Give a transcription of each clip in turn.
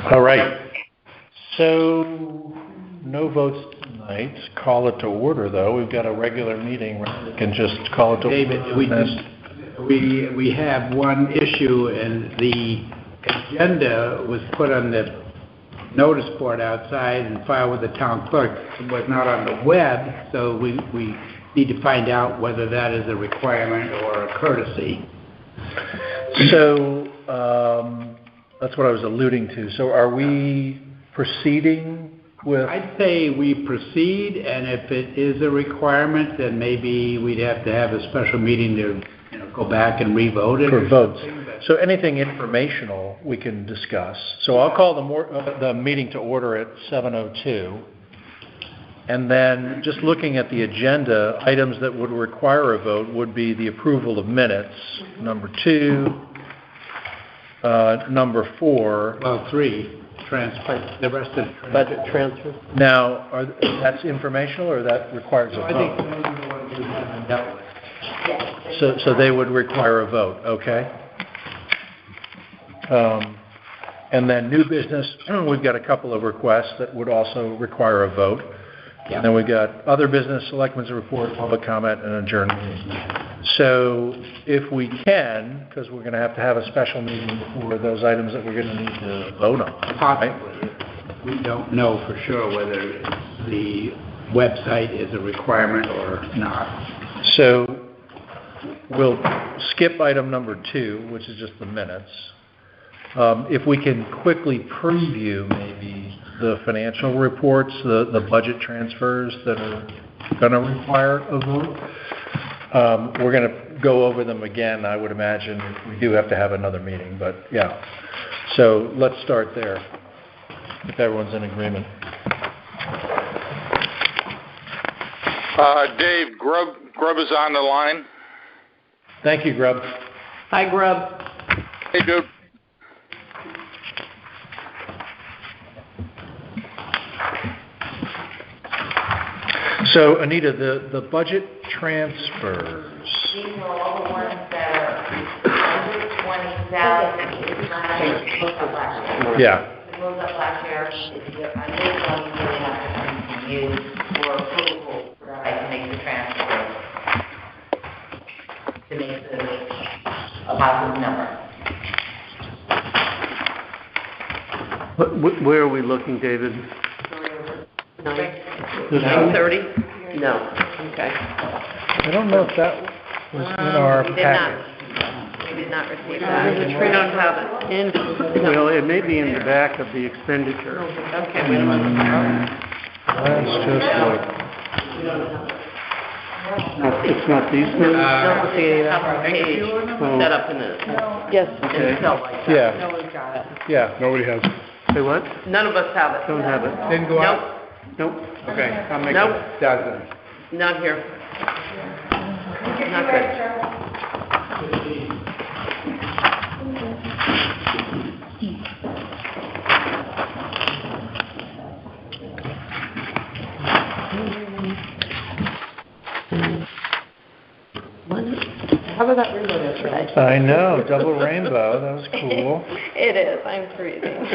All right. So, no votes tonight. Call it to order, though. We've got a regular meeting. We can just call it to David, order. we have one issue, and the agenda was put on the notice board outside and filed with the town clerk. It was not on the web, so we need to find out whether that is a requirement or a courtesy. So, that's what I was alluding to. So are we proceeding with... I'd say we proceed, and if it is a requirement, then maybe we'd have to have a special meeting to go back and re-vote it. For votes. So anything informational we can discuss. So I'll call the meeting to order at 7:02. And then just looking at the agenda, items that would require a vote would be the approval of minutes, number 2, number 4. Well, 3, the rest of the budget transfer. Now, that's informational or that requires a vote? I think those are the ones we haven't dealt with. So they would require a vote, okay? And then new business, we've got a couple of requests that would also require a vote. Yeah. And then we've got other business, selectmen's report, public comment, and adjournment. So if we can, because we're going to have a special meeting for those items that we're going to need to vote on. Possibly. Right? We don't know for sure whether the website is a requirement or not. So we'll skip item number 2, which is just the minutes. If we can quickly preview maybe the financial reports, the budget transfers that are going to require a vote. We're going to go over them again, I would imagine, if we do have to have another meeting, but yeah. So let's start there, if everyone's in agreement. Dave, Grub is on the line. Thank you, Grub. Hi, Grub. Hey, dude. So, Anita, the budget transfers. These are all the ones that are under 20,000. It's not moved up last year. Yeah. It moved up last year. I think one you really have to use for approval that I can make the transfer to make this a positive number. Where are we looking, David? 9:30? No. Okay. I don't know if that was in our packet. We did not receive that. We don't have it. Well, it may be in the back of the expenditure. Okay, wait a minute. Let's just look. It's not these ones? Don't see that page set up in it. Yes. In Excel like that. Yeah. No one's got it. Yeah. Nobody has. Say what? None of us have it. Don't have it. Didn't go out? Nope. Okay, I'll make Nope. a dozen. Not here. Not good. How about that rainbow yesterday? I know, double rainbow, that was cool. It is. I'm freezing.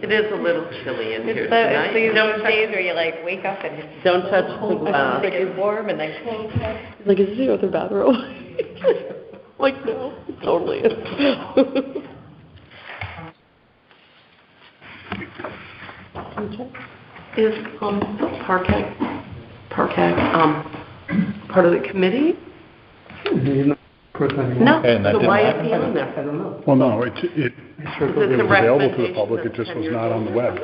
It is a little chilly in here It's tonight. those days where you like wake up and it's Don't touch the glass. like it's warm and then cold. Like, is this the other bathroom? Like, no, it totally is. Is Parkag part of the committee? No, And that so didn't why is happen? he on there? I don't know. Well, no, it Is was this a available to the recommendation public, it of just 10 was years not on the old? web.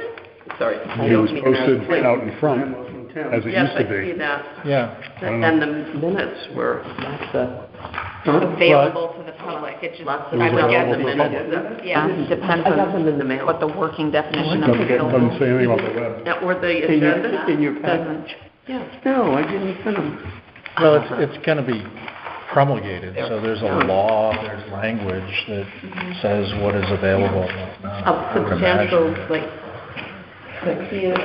Sorry. It was posted out in front, as it Yes, used I to see be. that. Yeah. And the minutes were Available to the public. It just, lots It of, was I would get available the to the minutes. yeah, depends I got them on in the mail. what the working definition of Doesn't available. say anything about the web. Yeah, or the In your, agenda? in your Doesn't. package? Yeah. No, I didn't send them. Well, it's going to be promulgated, so there's a law, there's language that says what is available and what's not. A I would substantial, imagine. like, 6 pages.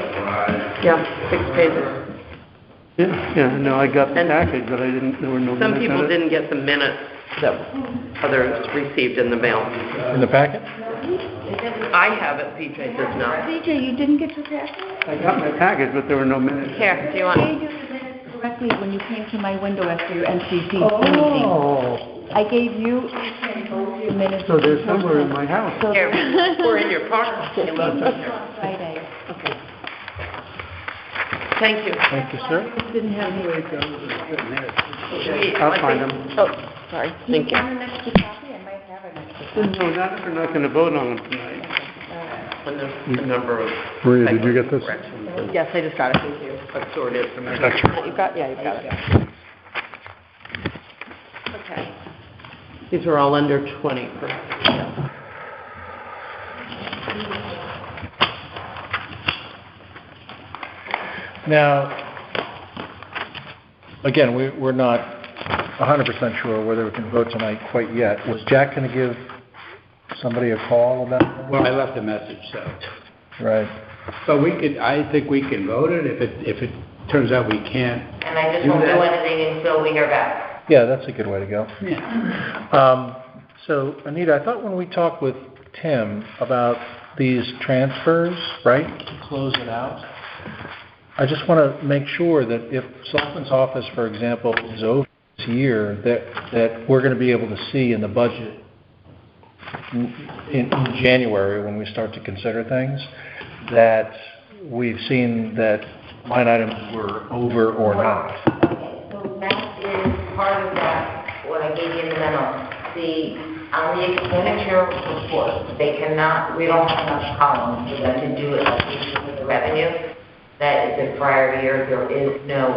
Yeah, no, I got the And package, but there were no minutes Some on people it. didn't get the minutes that others received in the mail. In the packet? I have it, PJ does not. CJ, you didn't get your packet? I got my package, but there were no minutes. Here, do you I want? gave you the minutes correctly when you came to my window after your NCC meeting. Oh, I gave you both your minutes. so they're somewhere in my house. So Here, or in your pocket. Friday. Thank you. Thank you, sir. Didn't have any. I'll find them. Oh, sorry. Thank you. Want an extra copy? I might have an extra. No, not if we're not gonna vote on them tonight. When there's a number of. Maria, did you get this? corrections. Yes, I just got it. Thank you. That's sort of from You've got, yeah, you've got it. Okay. These are all under 20. Now, again, we're not 100% sure whether we can vote tonight quite yet. Was Jack going to give somebody a call about that? Well, I left a message, so. Right. So I think we can vote it if it turns out we can't. And I just Do won't do that. anything until we hear back. Yeah, that's a good way to go. Yeah. So, Anita, I thought when we talked with Tim about these transfers, right, to close it out, I just want to make sure that if Selectman's office, for example, is over this year, that we're going to be able to see in the budget in January when we start to consider things, that we've seen that line items were over or not. Okay, so that is part of that, what I gave you in the memo. On the expenditure report, we don't have enough columns for them to do it like we do with the revenue. That is a prior year, there is no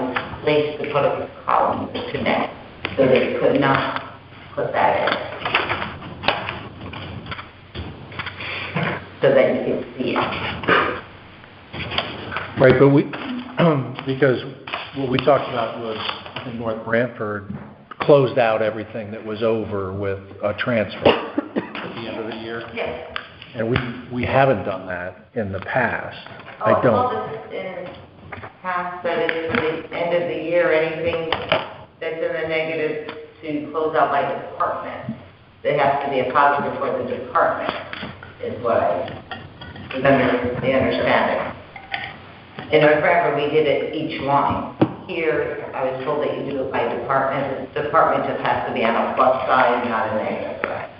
place to put a column to connect, so they could not put that in. So that you can see it. Right, but because what we talked about was, I think North Branford closed out everything that was over with a transfer at the end of the year. Yes. And we haven't done that in the past. I Well, don't. this in past, but it's the end of the year, anything that's in the negative to close out by department, there has to be a positive for the department, is what the understanding. In North Branford, we did it each line. Here, I was told that you do it by department. The department just has to be on a plus side, not a negative side.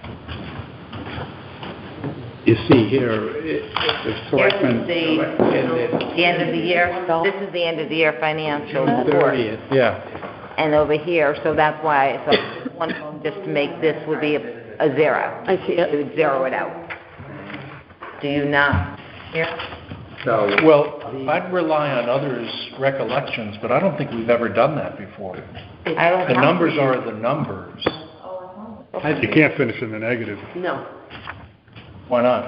You see here, the selectmen. The end of the year, this is the end of the year financial report. 30th. Yeah. And over here, so that's why I thought one, just to make this would be a zero. I see it. It would zero it out. Do you not hear? So, Well, I'd rely on others' recollections, but I don't think we've ever done that before. I don't The have- numbers are the numbers. You can't finish in the negative. No. Why not?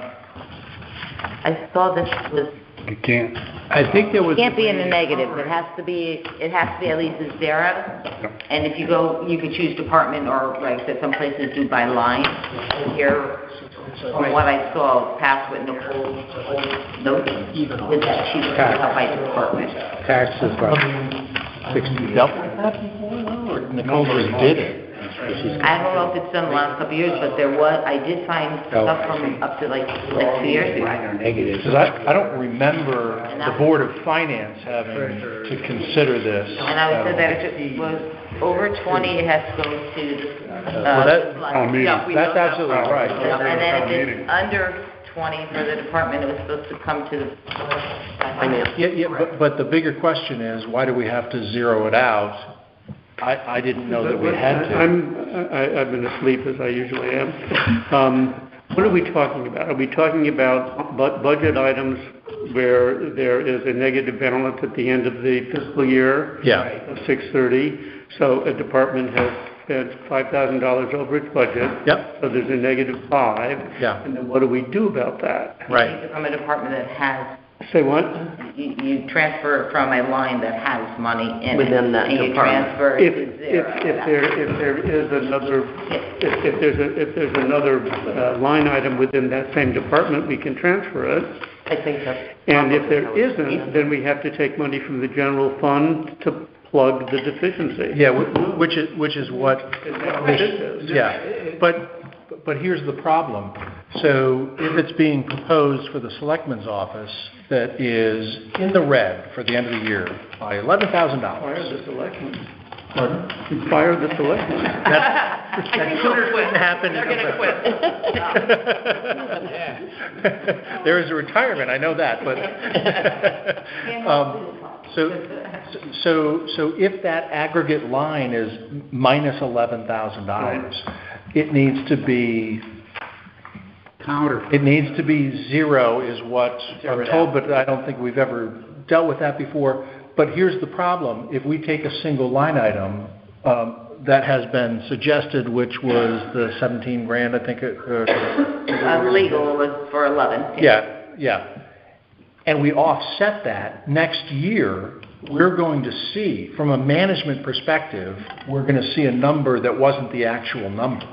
I saw this was, You can't. I think there was. can't be in the negative, it has to be at least a zero. And if you go, you could choose department or, like I said, some places do by line. Here, from what I saw, past with Nicole's notes, is that she was out by department. Taxes, about 60. Dealt with that before, though, or Nicole just did it? I don't know if it's done the last couple of years, but I did find stuff from up to like 2 years ago. Minor negatives. Because I don't remember the Board of Finance having to consider this. And I would say that if it was over 20, it has to go to, Well, that- Town meeting. Yeah, we That's know that. absolutely right. and then if it's under 20 for the department, it was supposed to come to the finance. Yeah, but the bigger question is, why do we have to zero it out? I didn't know that we had to. I've been asleep, as I usually am. What are we talking about? Are we talking about budget items where there is a negative balance at the end of the fiscal year? Yeah. Of 630, so a department has spent $5,000 over its budget. Yep. So there's a negative 5. Yeah. And then what do we do about that? Right. From a department that has, Say what? you transfer it from a line that has money in it. Within that And you department. transfer it to zero. If there is another, if there's another line item within that same department, we can transfer it. I think that's. And if there probably how it's isn't, then we have to take money from the general fund to plug the deficiency. Yeah, which is what, Is that what it is? yeah, but here's the problem. So if it's being proposed for the selectman's office that is in the red for the end of the year by $11,000. Fire the selectmen. Pardon? Fire the selectmen. That sooner didn't happen. They're gonna quit. There is a retirement, I know that, but, so if that aggregate line is minus $11,000, it needs to be Counter. It needs to be zero is what I'm told, but I don't think we've ever dealt with that before. But here's the problem. If we take a single line item that has been suggested, which was the 17 grand, I think. Legal was for 11. Yeah. And we offset that next year, we're going to see, from a management perspective, we're going to see a number that wasn't the actual number.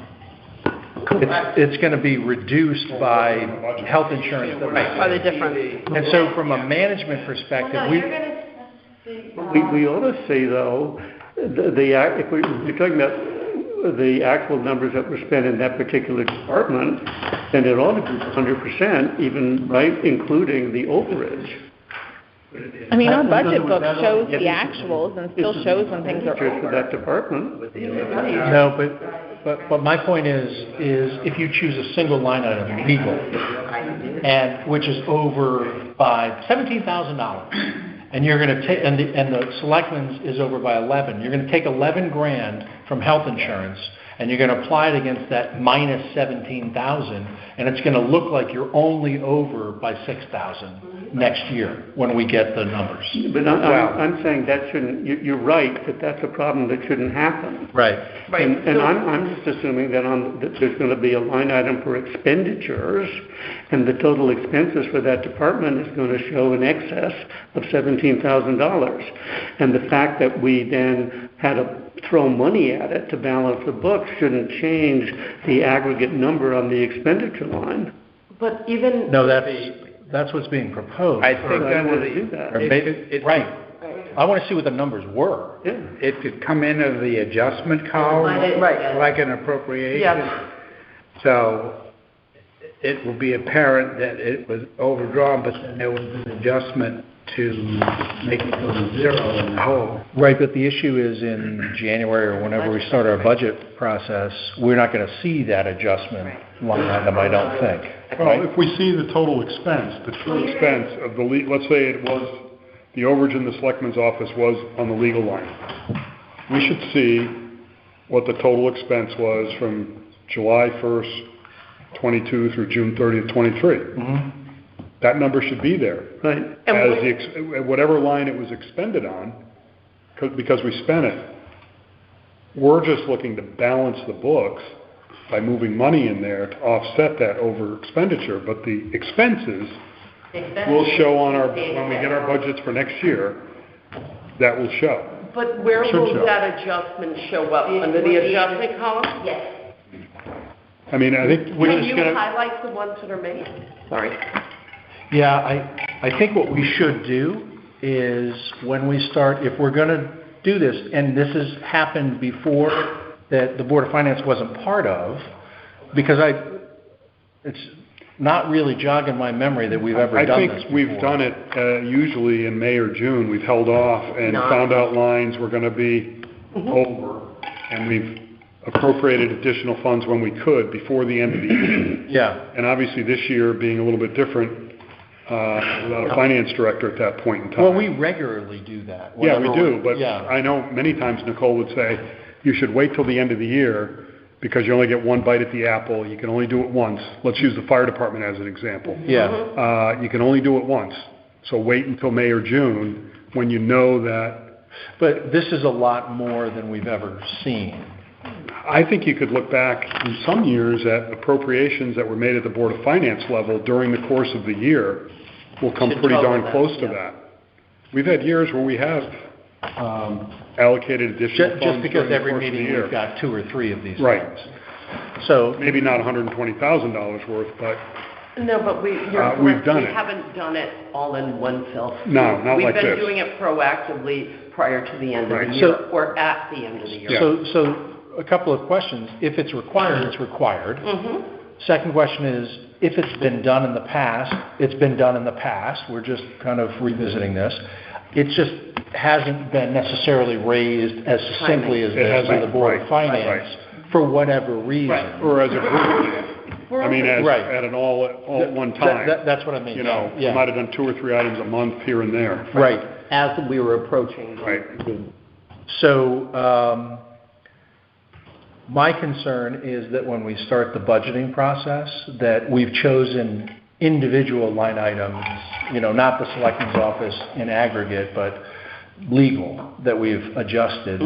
It's going to be reduced by health insurance. By the difference. And so from a management perspective, We ought to see, though, if we're talking about the actual numbers that were spent in that particular department, then it ought to be 100%, even, right, including the overage. I mean, our budget book shows the actuals and still shows when things are Just for over. that department. No, but my point is if you choose a single line item, legal, and which is over by $17,000, and you're going to take, and the selectmen's is over by 11, you're going to take 11 grand from health insurance, and you're going to apply it against that minus 17,000, and it's going to look like you're only over by 6,000 next year when we get the numbers. But I'm saying that shouldn't, you're right, that that's a problem that shouldn't happen. Right. And I'm just assuming that there's going to be a line item for expenditures, and the total expenses for that department is going to show in excess of $17,000. And the fact that we then had to throw money at it to balance the books shouldn't change the aggregate number on the expenditure line. But even. No, that's what's being proposed. I think I don't want to do that. Right. I want to see what the numbers were. Yeah. it could come into the adjustment column, Right. like an appropriation. Yeah. So it will be apparent that it was overdrawn, but then there was an adjustment to make it go to zero in the whole. Right, but the issue is in January or whenever we start our budget process, we're not going to see that adjustment line item, I don't think. Well, if we see the total expense, the true expense of the, let's say it was, the overage in the selectman's office was on the legal line. We should see what the total expense was from July 1st, 22 through June 30th, 23. Mm-hmm. That number should be there. Right. As whatever line it was expended on, because we spent it. We're just looking to balance the books by moving money in there to offset that over expenditure, but the expenses will show on when we get our budgets for next year, that will show. But where Should will show. that adjustment show up? Under the adjustment column? Yes. I mean, I think Can you highlight the ones that are made? Sorry. Yeah, I think what we should do is when we start, if we're going to do this, and this has happened before that the Board of Finance wasn't part of, because it's not really jogging my memory that we've ever done this before. I think we've done it usually in May or June. We've held off and found out lines were going to be over, and we've appropriated additional funds when we could before the end of the year. Yeah. And obviously this year being a little bit different, without a finance director at that point in time. Well, we regularly do that. Yeah, we do, but Yeah. I know many times Nicole would say, you should wait till the end of the year because you only get one bite at the apple. You can only do it once. Let's use the fire department as an example. Yeah. You can only do it once. So wait until May or June when you know that. But this is a lot more than we've ever seen. I think you could look back in some years at appropriations that were made at the Board of Finance level during the course of the year will come Should pretty cover darn that, close to yeah. that. We've had years where we have allocated additional funds Just because during the every course of the meeting year. we've got 2 or 3 of these Right. things. So, Maybe not $120,000 worth, but No, but we've correct. done We it. haven't done it all in one fell swoop. No, not like We've this. been doing it proactively prior to the end of Right. the year, So- or at the end of the year. Yeah. so a couple of questions. If it's required, it's required. Mhm. Second question is, if it's been done in the past, it's been done in the past, we're just kind of revisiting this. It just hasn't been necessarily raised as succinctly as It this hasn't, by the Board of right, Finance for whatever reason. Or as a group. I mean, Right. at an all at one time. That's what I mean. You know, we Yeah. might have done 2 or 3 items a month here and there. Right. As we were approaching. Right. So, my concern is that when we start the budgeting process, that we've chosen individual line items, you know, not the selectmen's office in aggregate, but legal, that we've adjusted,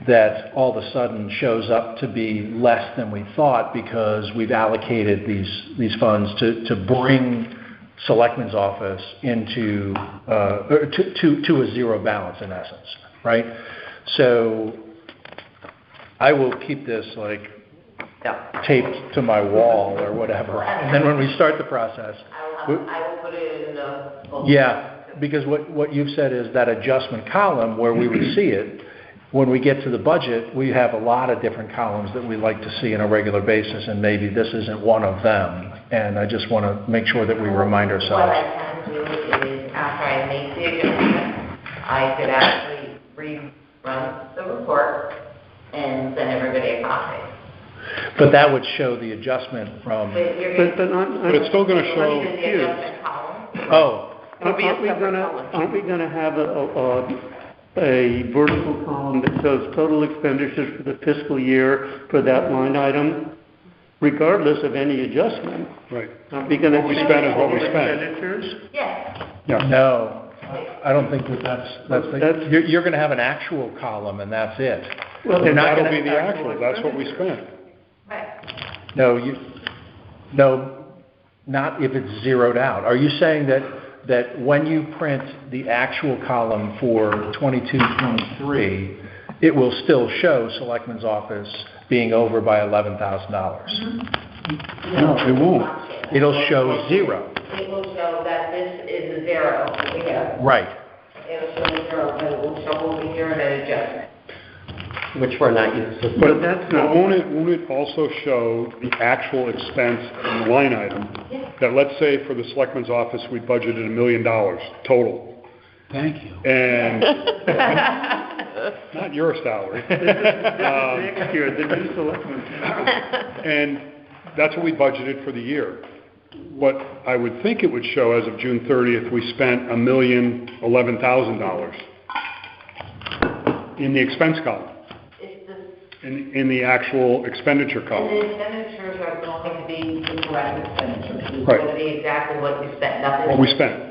that all of a sudden shows up to be less than we thought because we've allocated these funds to bring selectmen's office into, or to a zero balance in essence, right? So I will keep this like taped to my wall or whatever, and then when we start the process. I will put it in the. Yeah, because what you've said is that adjustment column where we would see it, when we get to the budget, we have a lot of different columns that we like to see on a regular basis, and maybe this isn't one of them. And I just want to make sure that we remind What ourselves. I can do is, after I make the adjustment, I could actually rerun the report and send everybody a copy. But that would show the adjustment from, But you're going But it's still gonna show the here. adjustment column. oh, Aren't we gonna have a vertical column that shows total expenditures for the fiscal year for that line item, regardless of any adjustment? Right. Aren't we gonna? What we spend is what we total spend. Expenditures? Yes. Yeah. no, I don't think that's That's- you're going to have an actual column and that's it. Well, You're not That'll gonna- be the actual, that's what we spent. Right. No, not if it's zeroed out. Are you saying that when you print the actual column for 22-23, it will still show Selectman's Office being over by $11,000? No, it won't. It'll show zero. It will show that this is a zero here. Right. It'll show zero, but it will show over here an adjustment. Which we're not used to. But that's not. Won't it also show the actual expense in the line item? That let's say for the selectman's office, we budgeted $1 million total. Thank you. And, not your salary. Next year, the new selectmen. And that's what we budgeted for the year. What I would think it would show as of June 30th, we spent $1,011,000 in the expense column, in the actual expenditure And column. the expenditures are going to be the correct expenditures. It's Right. going to be exactly what you spent, nothing. What we spent.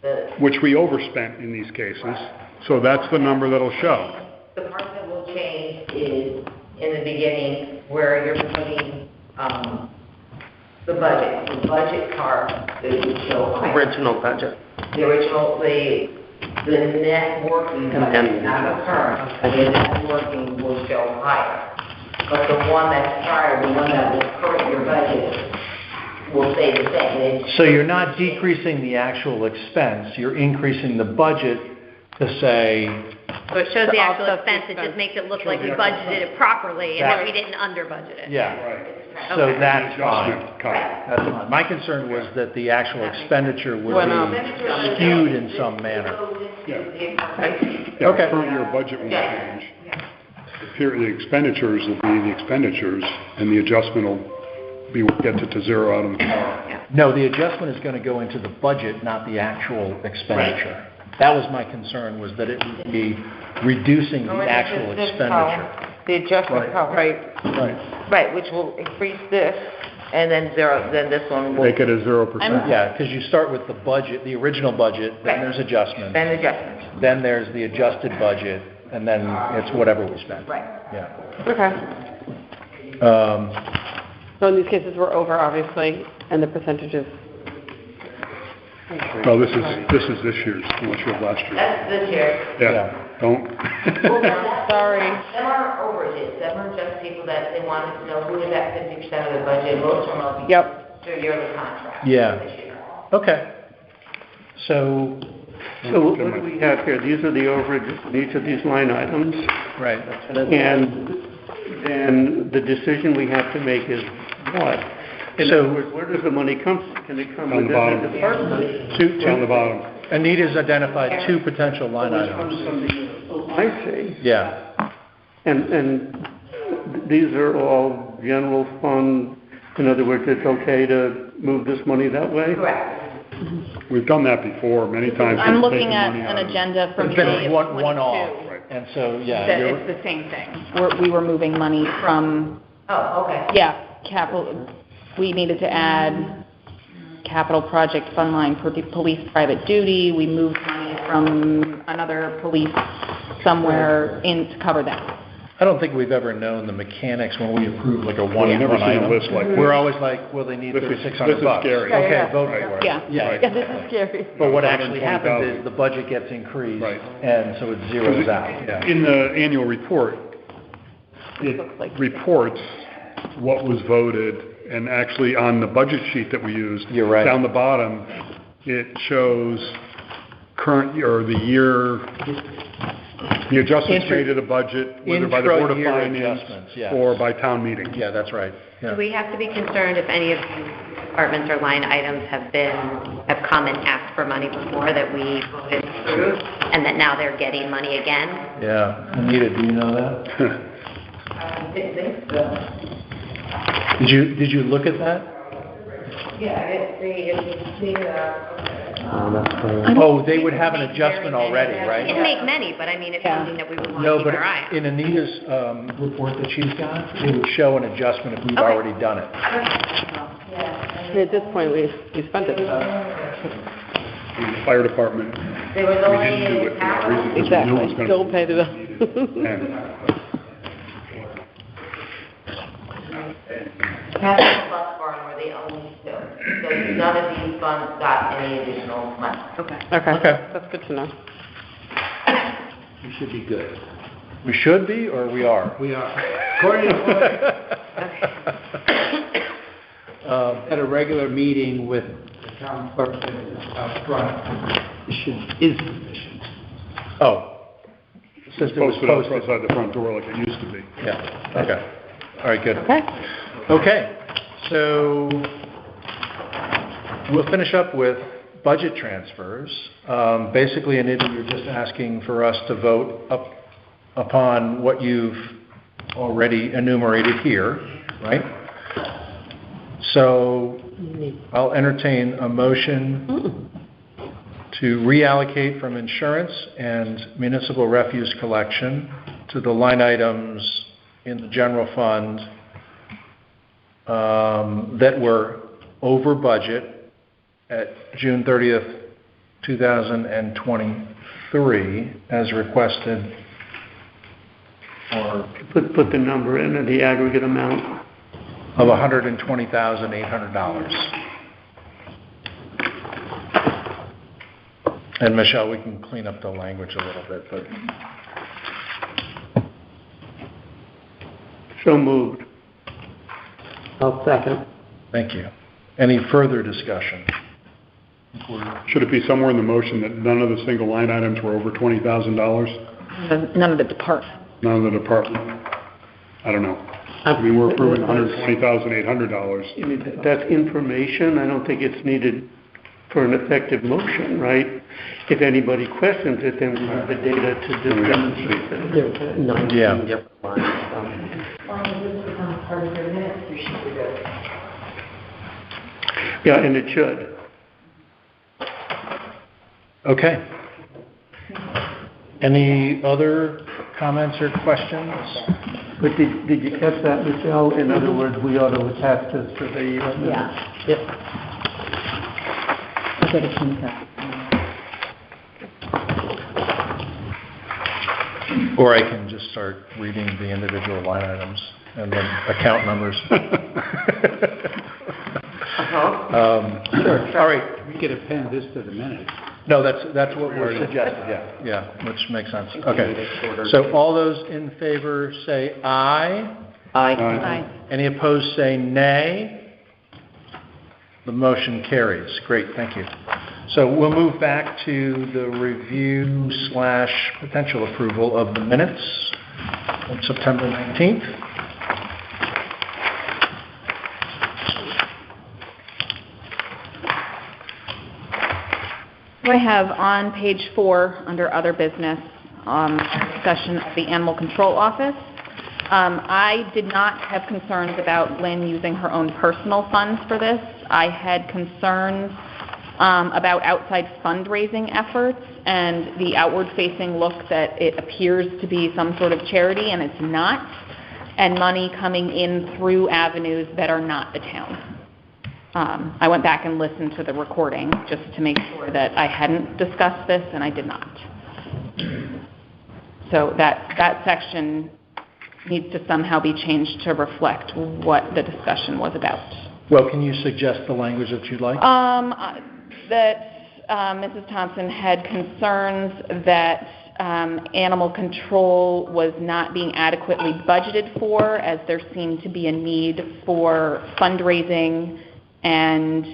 The Which we overspent in these cases, so that's the number that'll show. the part that will change is in the beginning where you're putting, the budget. The budget part, it would show higher. Original budget. The original, the net working budget, not the current, the net working will show higher. But the one that's prior, the one that will current your budget, will stay the same. So you're not decreasing the actual expense, you're increasing the budget to say, So it shows the To actual offset the expense, it just makes it look Shows like the we actual budgeted it properly and that we didn't under budget it. yeah, Right. so Okay. that's fine. Adjustment column. That's fine. My concern was that the actual expenditure would Went up. be skewed in some manner. Yeah, Okay. current year budget won't change. The expenditures will be the expenditures, and the adjustment will be what gets it to zero out of the car. No, the adjustment is going to go into the budget, not the actual expenditure. That was my concern, was that it would be reducing the actual expenditure. The adjustment column. Right, Right. right, which will increase this, and then zero, then this one will, Make it a 0%. Yeah, because you start with the budget, the original budget, then there's adjustments, then adjustments. then there's the adjusted budget, and then it's whatever we spend. Right. Yeah. Okay. Um, So in these cases, we're over, obviously, and the percentages. Well, this is this year's, unless you have last year. That's this year. Yeah, don't. Sorry. Some are overages, some are just people that they wanted to know who is at 50% of the budget, most of them are. Yep. Through yearly contract. Yeah. This year. Okay. So, So what do we have here? These are the overages in each of these line items. right. And then the decision we have to make is what? In So- other words, where does the money come from? Can it come On the within bottom. the department? On the bottom. Anita's identified two potential line It comes items. from the, oh, I see. Yeah, And these are all general fund, in other words, it's okay to move this money that way? Correct. We've done that before, many times. I'm we've looking taken at money an out of- agenda from it's been May of one off, 22. Right. and so, yeah, That you're, it's the same thing. We were moving money from, Oh, okay. yeah, capital, we needed to add capital project fund line for the police private duty. We moved money from another police somewhere in to cover that. I don't think we've ever known the mechanics when we approve like a one We've never seen a item. list like this. We're always like, well, they need This is- $3,600. this is scary. Yeah, Okay, yeah. vote for it. Yeah, Yeah. yeah, this is scary. But what actually happens 120,000. is the budget gets increased, Right. and so it zeroes out. Yeah. In the annual report, it Looks like- reports what was voted, and actually on the budget sheet that we used. You're right. Down the bottom, it shows current, or the year, the adjustments Inter- made to the budget, whether by the Board of intra-year Finance adjustments, yes. or by town meeting. Yeah, that's right. Yeah. Do we have to be concerned if any of these departments or line items have come and asked for money before that we voted through, and that now they're getting money again? Yeah. Anita, do you know that? I didn't think so. Did you look at that? Yeah, I didn't see, if you see, Oh, they would have an adjustment already, It right? can make many, but I mean, it's Yeah. something that we would want No, to but keep our eye on. in Anita's report that she's got, it would show an adjustment if we've Okay. already done it. At this point, we spent it, so. The fire department, there was we only didn't do it for that reason, because we knew it was Exactly. gonna Don't pay the bill. end. Capital Plus Barn were the only two. So none of these funds got any additional money. Okay. Okay. That's good to know. We should be good. We should be, or we are? We are. According to at a regular meeting with the town clerk out front, is sufficient. Oh, since it was Posted up posted. outside the front door like it used to be. Yeah, okay. All right, good. Okay. Okay, so we'll finish up with budget transfers. Basically, Anita, you're just asking for us to vote upon what you've already enumerated here, right? So I'll entertain a motion to reallocate from insurance and municipal refuse collection to the line items in the general fund that were over budget at June 30th, 2023, as requested, or Put the number in and the aggregate amount. of $120,800. And Michelle, we can clean up the language a little bit, but So moved. I'll second. thank you. Any further discussion? Should it be somewhere in the motion that none of the single line items were over $20,000? None of the department. None of the department? I don't know. I mean, we're approving $120,800. I mean, that's information. I don't think it's needed for an effective motion, right? If anybody questions it, then we have the data to demonstrate that. Yeah. As long as this becomes part of your minutes, you should be good. Yeah, and it should. Okay. Any other comments or questions? But did you catch that, Michelle? In other words, we ought to attach this to the... Yeah. Yep. Or I can just start reading the individual line items and then account numbers. Sure. All right. We could append this to the minutes. No, that's what we're suggesting, yeah, which makes sense. Okay. So all those in favor say aye. Aye. Any opposed say nay. The motion carries. Great, thank you. So we'll move back to the review / potential approval of the minutes of September 19th. So I have on page 4, under other business, discussion of the animal control office. I did not have concerns about Lynn using her own personal funds for this. I had concerns about outside fundraising efforts and the outward-facing look that it appears to be some sort of charity, and it's not, and money coming in through avenues that are not the town. I went back and listened to the recording just to make sure that I hadn't discussed this, and I did not. So that section needs to somehow be changed to reflect what the discussion was about. Well, can you suggest the language that you'd like? That Mrs. Thompson had concerns that animal control was not being adequately budgeted for, as there seemed to be a need for fundraising and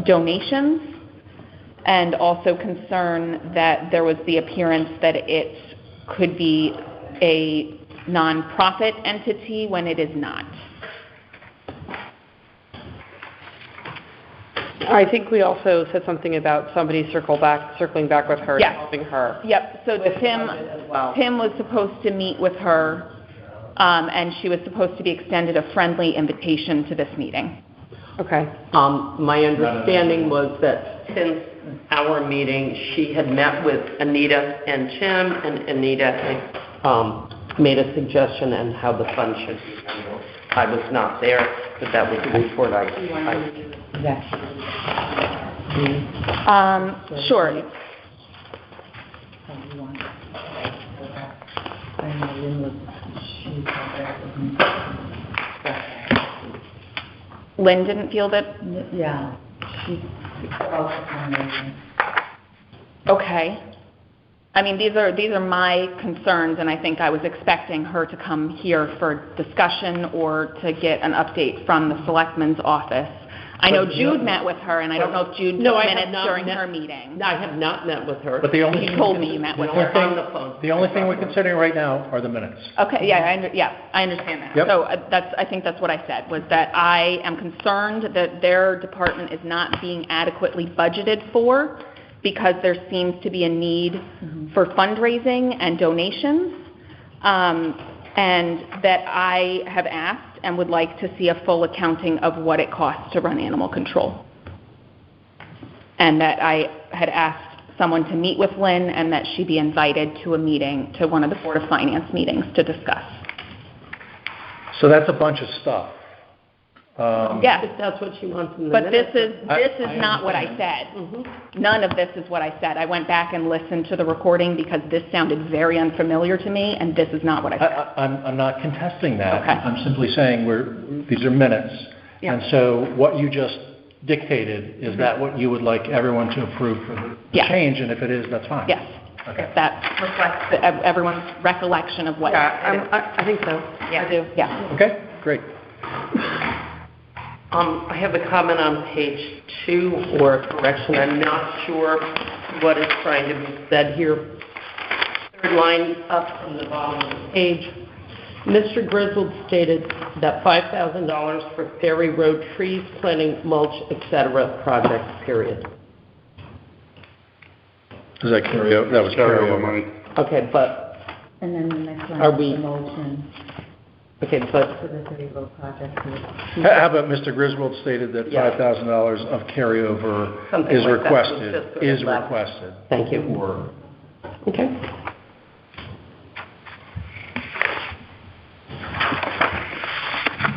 donations, and also concern that there was the appearance that it could be a nonprofit entity when it is not. I think we also said something about somebody circling back with her, Yes. helping her. Yep, so With Tim budget as well. was supposed to meet with her, and she was supposed to be extended a friendly invitation to this meeting. Okay. My understanding was that since our meeting, she had met with Anita and Jim, and Anita made a suggestion on how the fund should be handled. I was not there, but that was the report I Sure. Lynn didn't feel that? Yeah. Okay. I mean, these are my concerns, and I think I was expecting her to come here for discussion or to get an update from the selectman's office. I know Jude met with her, and I don't know if Jude took minutes during her meeting. I have not met with her. But the only You told me you met with her. The only thing we're considering right now are the minutes. Okay, yeah, I understand that. Yep. So I think that's what I said, was that I am concerned that their department is not being adequately budgeted for, because there seems to be a need for fundraising and donations, and that I have asked and would like to see a full accounting of what it costs to run animal control. And that I had asked someone to meet with Lynn, and that she be invited to a meeting, to one of the Board of Finance meetings to discuss. So that's a bunch of stuff. Yes. If that's what she wants in the But this minutes. is not what I said. None of this is what I said. I went back and listened to the recording because this sounded very unfamiliar to me, and this is not what I said. I'm not contesting that. Okay. I'm simply saying these are minutes. Yeah. And so what you just dictated, is that what you would like everyone to approve for the Yeah. change? And if it is, that's fine. Yes. Okay. That reflects everyone's recollection of what it is. I think so. Yeah. I do. Yeah. Okay, great. I have a comment on page 2, or a correction. I'm not sure what is trying to be said here. Third line up from the bottom of the page. Mr. Griswold stated that $5,000 for Ferry Road trees, planting, mulch, etc. project, period. Does that carry over? That was Carryover money. Okay, but, And then the next one Are is we- the motion okay, but, for the City Road project. How about Mr. Griswold stated that Yeah. $5,000 of carryover Something is like that. requested, It's just is sort of left. requested. thank you. Or Okay.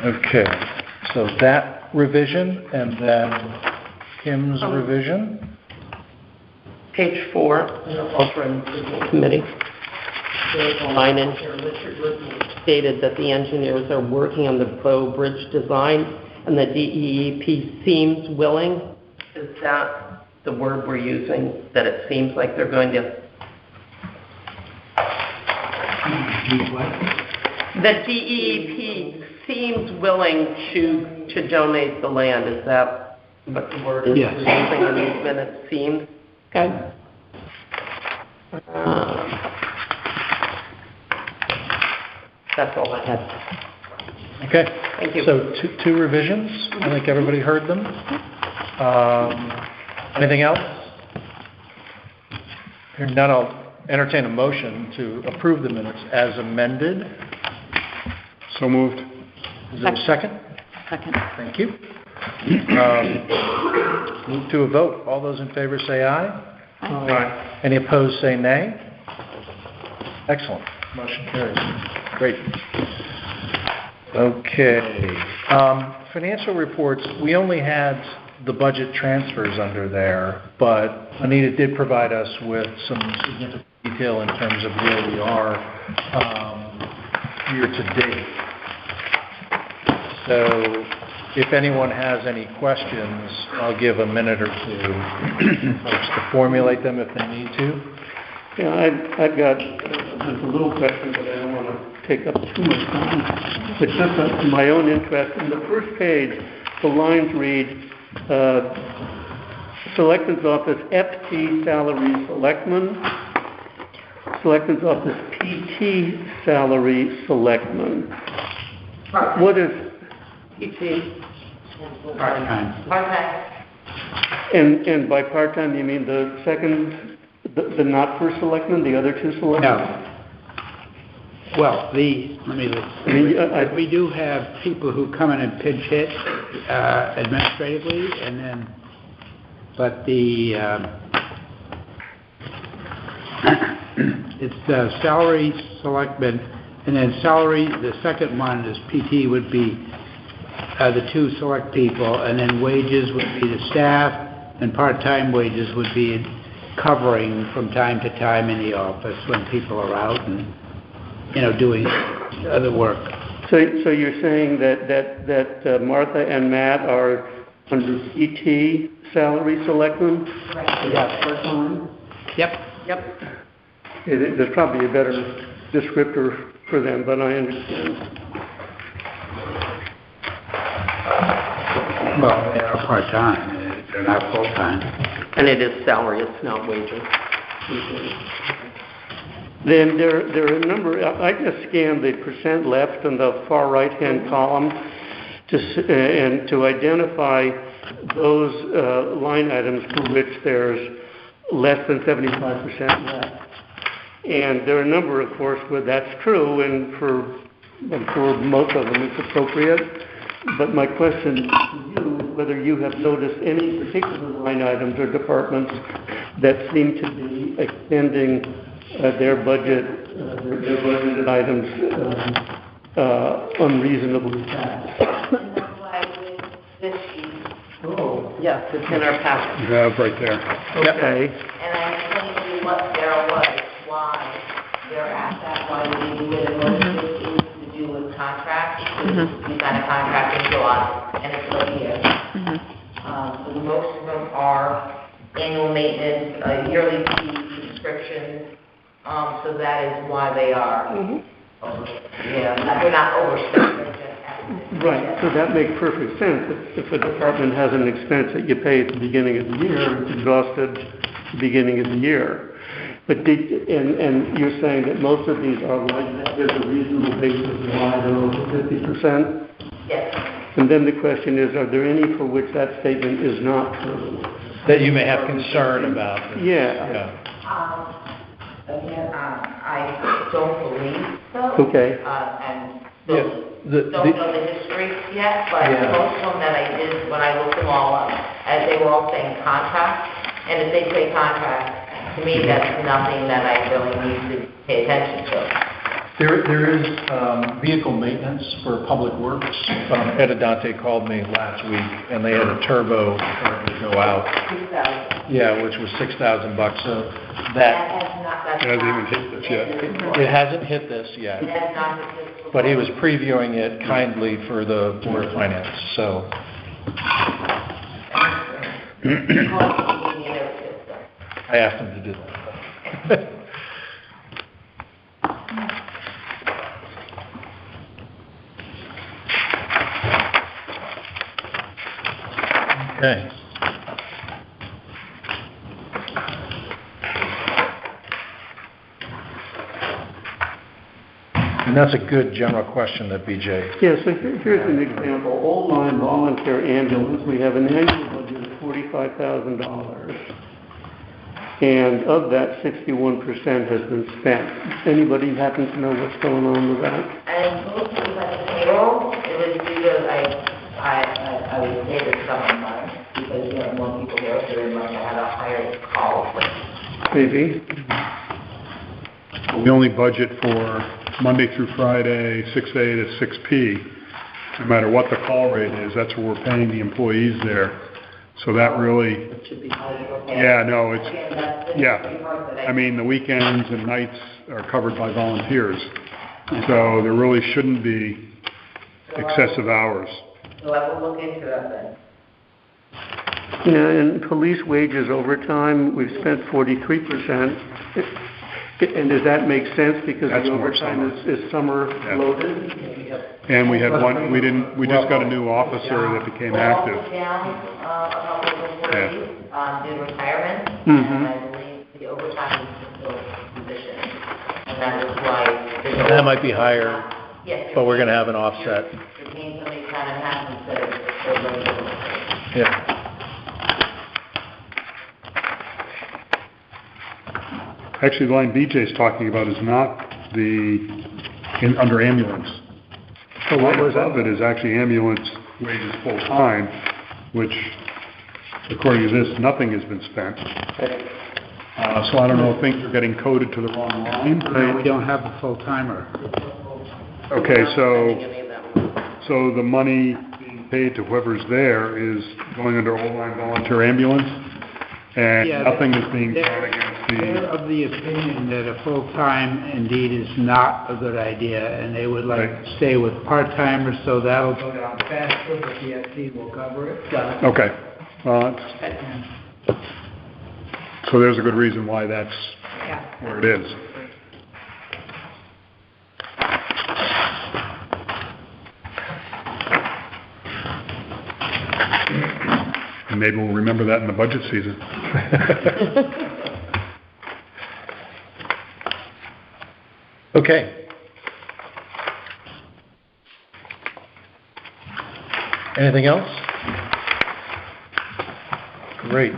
Okay, so that revision, and then Kim's revision. Page 4, Ultra Improvement Committee. There's a line in here, Mr. Griswold stated that the engineers are working on the Bow Bridge design, and the DEEP seems willing. Is that the word we're using, that it seems like they're going to? The DEEP seems willing to donate the land. Is that what the word is Yes. we're using in these minutes? Seems? Okay. That's all I had. Okay. Thank you. So two revisions. I think everybody heard them. Anything else? Hearing none, I'll entertain a motion to approve the minutes as amended. So moved. Is there a second? Second. Thank you. Move to a vote. All those in favor say aye. Aye. Any opposed say nay. Excellent. Motion carries. Great. Okay. Financial reports, we only had the budget transfers under there, but Anita did provide us with some significant detail in terms of where we are year to date. So if anyone has any questions, I'll give a minute or two folks to formulate them if they need to. Yeah, I've got just a little question, but I don't want to take up too much time. But just for my own interest, in the first page, the lines read, Selectmen's Office FT Salary Selectman, Selectmen's Office PT Salary Selectman. What is PT. Part-time. Part-time. And by part-time, you mean the second, the not first selectman, the other two selectmen? No. Well, we do have people who come in and pinch hit administratively, and then, but it's salary selectmen, and then salary, the second one is PT would be the two select people, and then wages would be the staff, and part-time wages would be covering from time to time in the office when people are out and, doing other work. So you're saying that Martha and Matt are under PT salary selectmen? Yeah, part-time. Yep. There's probably a better descriptor for them, but I understand. Well, they are part-time, they're not full-time. And it is salary, it's not wages. Then there are a number, I just scanned the percent left on the far right-hand column and to identify those line items for which there's less than 75% left. And there are a number, of course, where that's true, and for most of them it's appropriate. But my question to you is whether you have noticed any particular line items or departments that seem to be extending their budgeted items unreasonably fast. And that's why this sheet, Oh, Yes, it's in our packet. You have right there. okay. and I explained to you what there was, why they're at that, why we do it, and what this is to do with contracts. We sign a contract in July, and it's for a year. So most of them are annual maintenance, yearly fee subscriptions, so that is why they are. We're not overspending, they're just at. Right, so that makes perfect sense. If a department has an expense that you pay at the beginning of the year, it's exhausted at the beginning of the year. But and you're saying that most of these are like that, there's a reasonable basis why they're over 50%? Yes. And then the question is, are there any for which that statement is not true? That you may have concern about. Yeah. Again, I don't believe so. Okay. And Yeah, don't know the history yet, but most of them that I did, when I looked them all up, as they were all saying contract, and if they say contract, to me, that's nothing that I really need to pay attention to. There is vehicle maintenance for public works. Ed Adante called me last week, and they had a turbo to go out. 6,000. Yeah, which was $6,000. So That that has not, that's It hasn't not- even hit this yet. it hasn't hit this yet, It has not hit this before. but he was previewing it kindly for the Board of Finance. So I asked him to do that. Okay. And that's a good general question, that BJ. Yeah, so here's an example. Old Line Volunteer Ambulance, we have an annual budget of $45,000. And of that, 61% has been spent. Anybody happen to know what's going on with that? And mostly like the payroll, it was due to, I would say the summer months, because you have more people here, so they must have had a higher call. Maybe. We only budget for Monday through Friday, 6A to 6P. No matter what the call rate is, that's what we're paying the employees there. So that really, yeah, no, it's, yeah. I mean, the weekends and nights are covered by volunteers. So there really shouldn't be excessive hours. So I will look into that then. Yeah, and police wages overtime, we've spent 43%. And does that make sense because That's the more overtime summer. is summer Yeah. loaded? And we had one, we just got a new officer that became active. We're also down a couple of employees due to retirement, Mhm. and I believe the overtime is still position. And that is why. That might be higher, Yes. but we're gonna have an offset. You're paying somebody time and a half instead of the regular. Yeah. Actually, the line BJ's talking about is not under ambulance. So what was Above that? it is actually ambulance wages full-time, which, according to this, nothing has been spent. So I don't know if things are getting coded to the wrong line. No, we don't have a full-timer. Okay, so the money being paid to whoever's there is going under old line volunteer ambulance, and Yeah, nothing is being they're- done against They're the, of the opinion that a full-time indeed is not a good idea, and they would like Right. to stay with part-timers, so that'll go down faster, but the FT will cover it. okay. Well, so there's a good reason why that's where it is. And maybe we'll remember that in the budget season. Okay. Anything else? Great.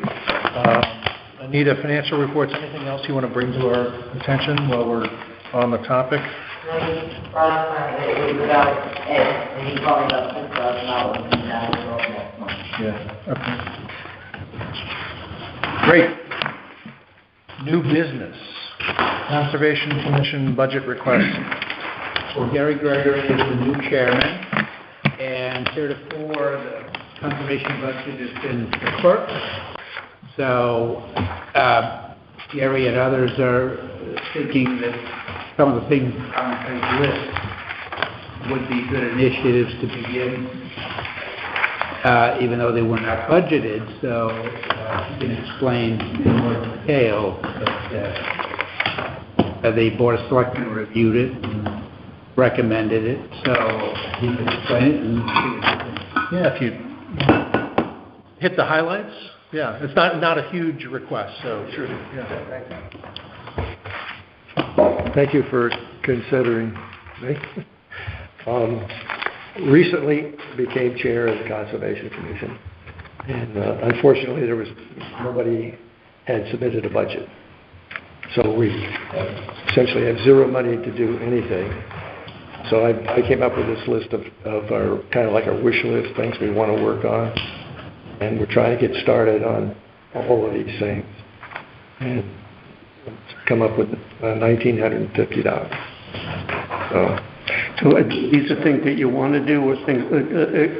Anita, financial reports, anything else you want to bring to our attention while we're on the topic? No, you brought up it was about Ed, and he called me about $6,000 and that will go next month. Yeah, okay. Great. New business. Conservation Commission budget request. Well, Gary Gregory is the new chairman, and heretofore, the conservation budget has been the clerk. So, Gary and others are thinking that some of the things on his list would be good initiatives to begin, even though they were not budgeted, so he can explain in more detail that the Board of Selectmen reviewed it and recommended it, so he can explain it and Yeah, if you hit the highlights. Yeah, it's not a huge request, so sure. Yeah. Thank you for considering me. Recently became chair of the Conservation Commission, and unfortunately nobody had submitted a budget. So we essentially have zero money to do anything. So I came up with this list of our, kind of like our wish list, things we want to work on, and we're trying to get started on all of these things. And come up with $1,950. So these are things that you want to do or things,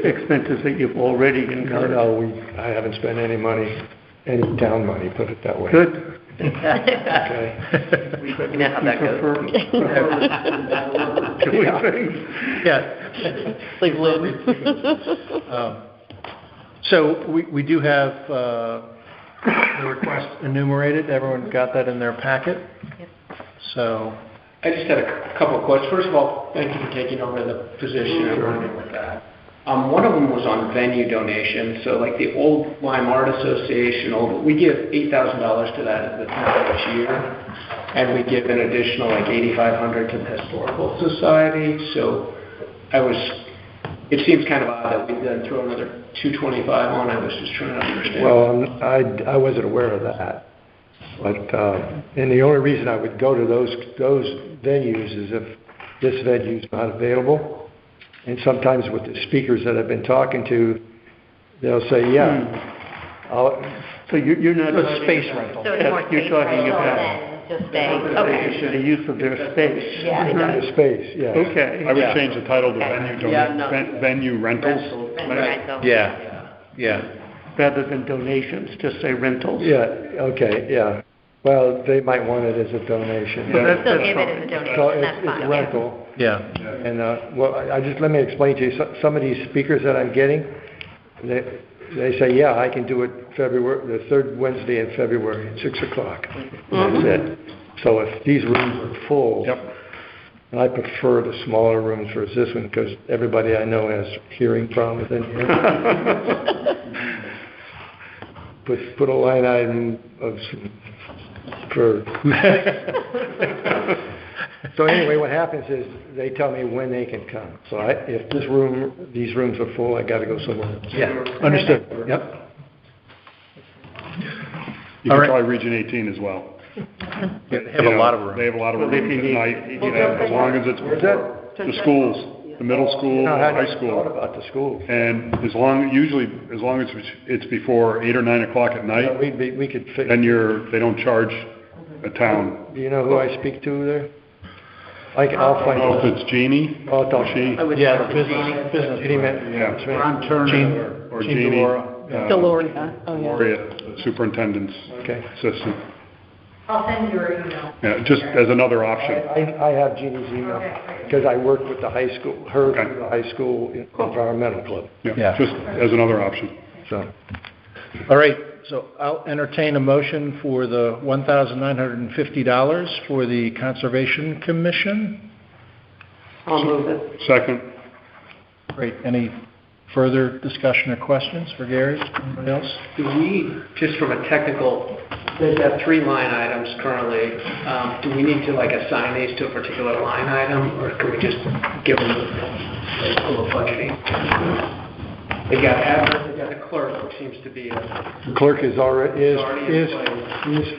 expenses that you've already incurred? No, I haven't spent any money, any town money, put it that way. Good. Okay. You know how that goes. Yeah. Please, Lou. So we do have the request enumerated. Everyone got that in their packet? Yep. So, I just had a couple of questions. First of all, thank you for taking over the position and running with that. One of them was on venue donations. So like the Old Lyme Art Association, we give $8,000 to that at the town each year. And we give an additional like $8,500 to the Historical Society. So it seems kind of odd that we then throw another $225 on. I was just trying to understand. Well, I wasn't aware of that. But, and the only reason I would go to those venues is if this venue's not available. And sometimes with the speakers that I've been talking to, they'll say, yeah, So you're not. It's space rental. So it's more You're space talking rental about. than just a, The use of their space. yeah, it does. the space, yeah. Okay. I would change the title to Yeah, no. venue rentals. Rental. Yeah. Rather than donations, just say rentals. Yeah, okay, yeah. Well, they might want it as a donation. Well, Still that's give it as a fine. donation, So that's it's fine. a rental. Yeah. And, well, let me explain to you, some of these speakers that I'm getting, they say, yeah, I can do it the third Wednesday in February at 6 o'clock. That's it. So if these rooms are full, and I prefer the smaller rooms versus this one, because everybody I know has hearing problems in here. Put a line item for... So anyway, what happens is they tell me when they can come. So if these rooms are full, I got to go somewhere else. Yeah, understood. Yep. You All can right. try Region 18 as well. They have a lot of room. They have a lot of Well, rooms if you at need- night, as long as it's before the schools, the middle school, No, I the hadn't high thought school. about the schools. And as long as it's before 8 or 9 o'clock at night, We could fix... then they don't charge a town. Do you know who I speak to there? I'll find Oh, out. if it's Jeannie, I'll talk or she, Yeah, the business. Jeannie Mann- Yeah. Ron Turner. or Jean Jeannie, Delora. Deloria, oh, yeah. Gloria, the superintendent's Okay. assistant. I'll send you her email. Yeah, just as another option. I have Jeannie's email, because I work with the high school, through the high school environmental club, Yeah. Just as another option. so. All right, so I'll entertain a motion for the $1,950 for the Conservation Commission. I'll move it. Second, Great. Any further discussion or questions for Gary? Anybody else? Do we, just from a technical, they've got 3 line items currently. Do we need to like assign these to a particular line item, or can we just give them a little budgeting? They got the clerk, which seems to be The clerk is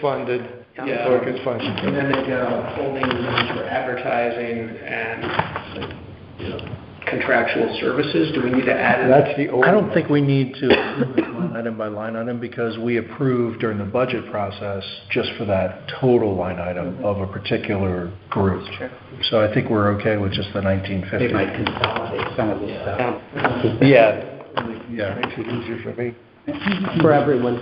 funded, the Yeah. clerk is funded. And then they've got holding rooms for advertising and contractual services. Do we need to add it? That's the old... I don't think we need to approve it line item by line item because we approved during the budget process just for that total line item of a particular group. So I think we're okay with just the $1,950. They might consolidate some of this stuff. Yeah. Makes it easier for me. For everyone.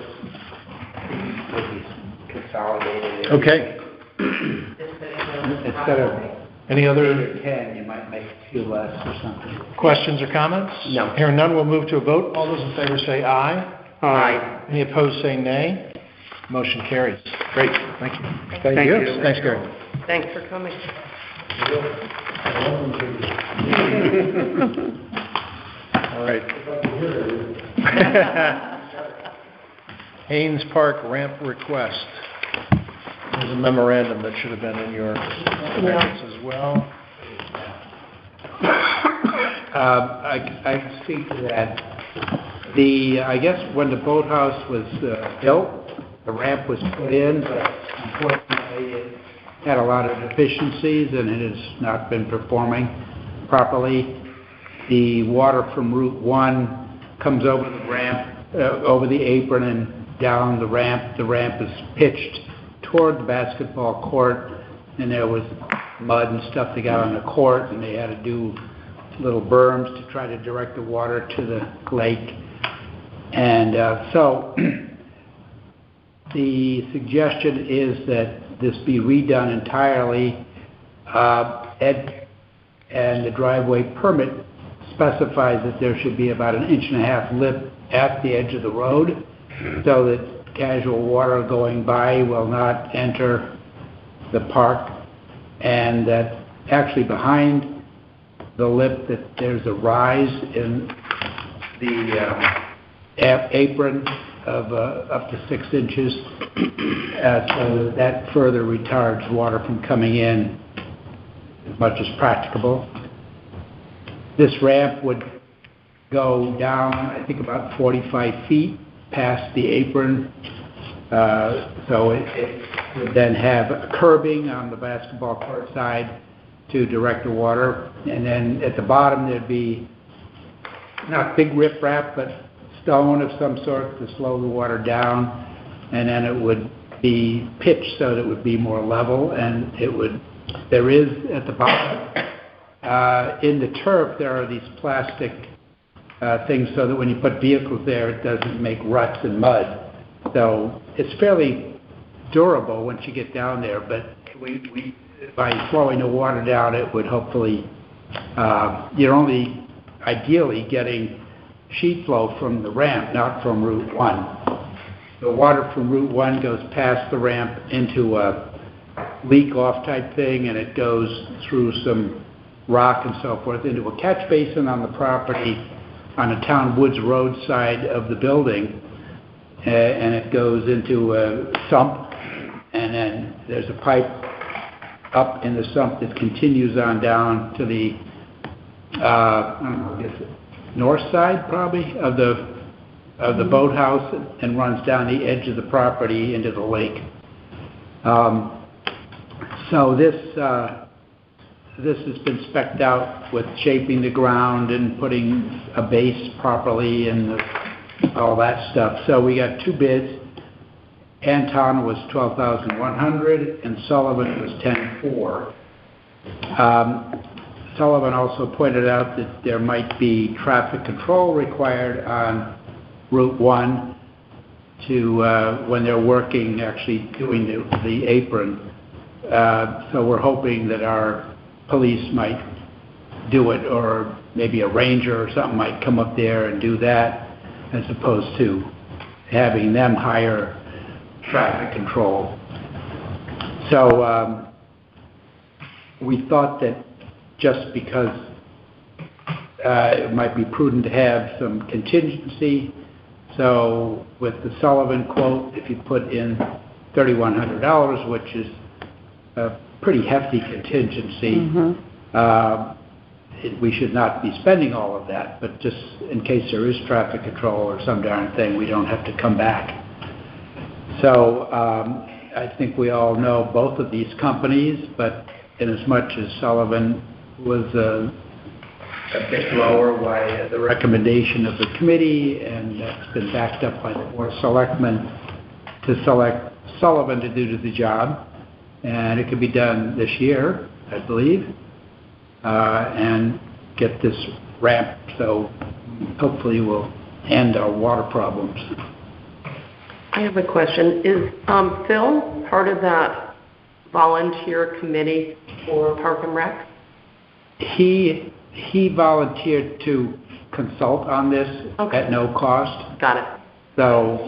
Consolidated. Okay. Instead of Any 8 other or 10, you might make a few less or something. questions or comments? No. Hearing none, we'll move to a vote. All those in favor say aye. Aye. Any opposed say nay. Motion carries. Great, thank you. Thank you. Thanks, Gary. Thanks for coming. All right. Haynes Park ramp request. There's a memorandum that should have been in your packets as well. I can speak to that. I guess when the boathouse was built, the ramp was put in, but unfortunately it had a lot of deficiencies and it has not been performing properly. The water from Route 1 comes over the ramp, over the apron and down the ramp. The ramp is pitched toward the basketball court, and there was mud and stuff that got on the court, and they had to do little berms to try to direct the water to the lake. And so the suggestion is that this be redone entirely, and the driveway permit specifies that there should be about 1.5 inch lip at the edge of the road, so that casual water going by will not enter the park, and that actually behind the lip that there's a rise in the apron of up to 6 inches, so that further retards water from coming in as much as practicable. This ramp would go down, I think, about 45 feet past the apron So it would then have curbing on the basketball court side to direct the water. And then at the bottom, there'd be not big riprap, but stone of some sort to slow the water down. And then it would be pitched so that it would be more level. And there is at the bottom, in the turf, there are these plastic things so that when you put vehicles there, it doesn't make ruts and mud. So it's fairly durable once you get down there, but we by slowing the water down, it would hopefully, you're only ideally getting sheet flow from the ramp, not from Route 1. The water from Route 1 goes past the ramp into a leak-off type thing, and it goes through some rock and so forth into a catch basin on the property on the Town Woods Road side of the building, and it goes into a sump, and then there's a pipe up in the sump that continues on down to the, I don't know, I guess north side probably of the boathouse, and runs down the edge of the property into the lake. So this has been spec'd out with shaping the ground and putting a base properly and all that stuff. So we got two bids. Anton was $12,100 and Sullivan was $10,400. Sullivan also pointed out that there might be traffic control required on Route 1 to when they're working, actually doing the apron. So we're hoping that our police might do it, or maybe a ranger or something might come up there and do that, as opposed to having them hire traffic control. So we thought that just because it might be prudent to have some contingency, so with the Sullivan quote, if you put in $3,100, which is a pretty hefty contingency, we should not be spending all of that, but just in case there is traffic control or some darn thing, we don't have to come back. So I think we all know both of these companies, but in as much as Sullivan was a bit lower by the recommendation of the committee, and that's been backed up by the Board of Selectmen to select Sullivan to do the job, and it could be done this year, I believe, and get this ramp, so hopefully we'll end our water problems. I have a question. Is Phil part of that volunteer committee for Park and Rec? He volunteered to consult on this at no cost. Got it. So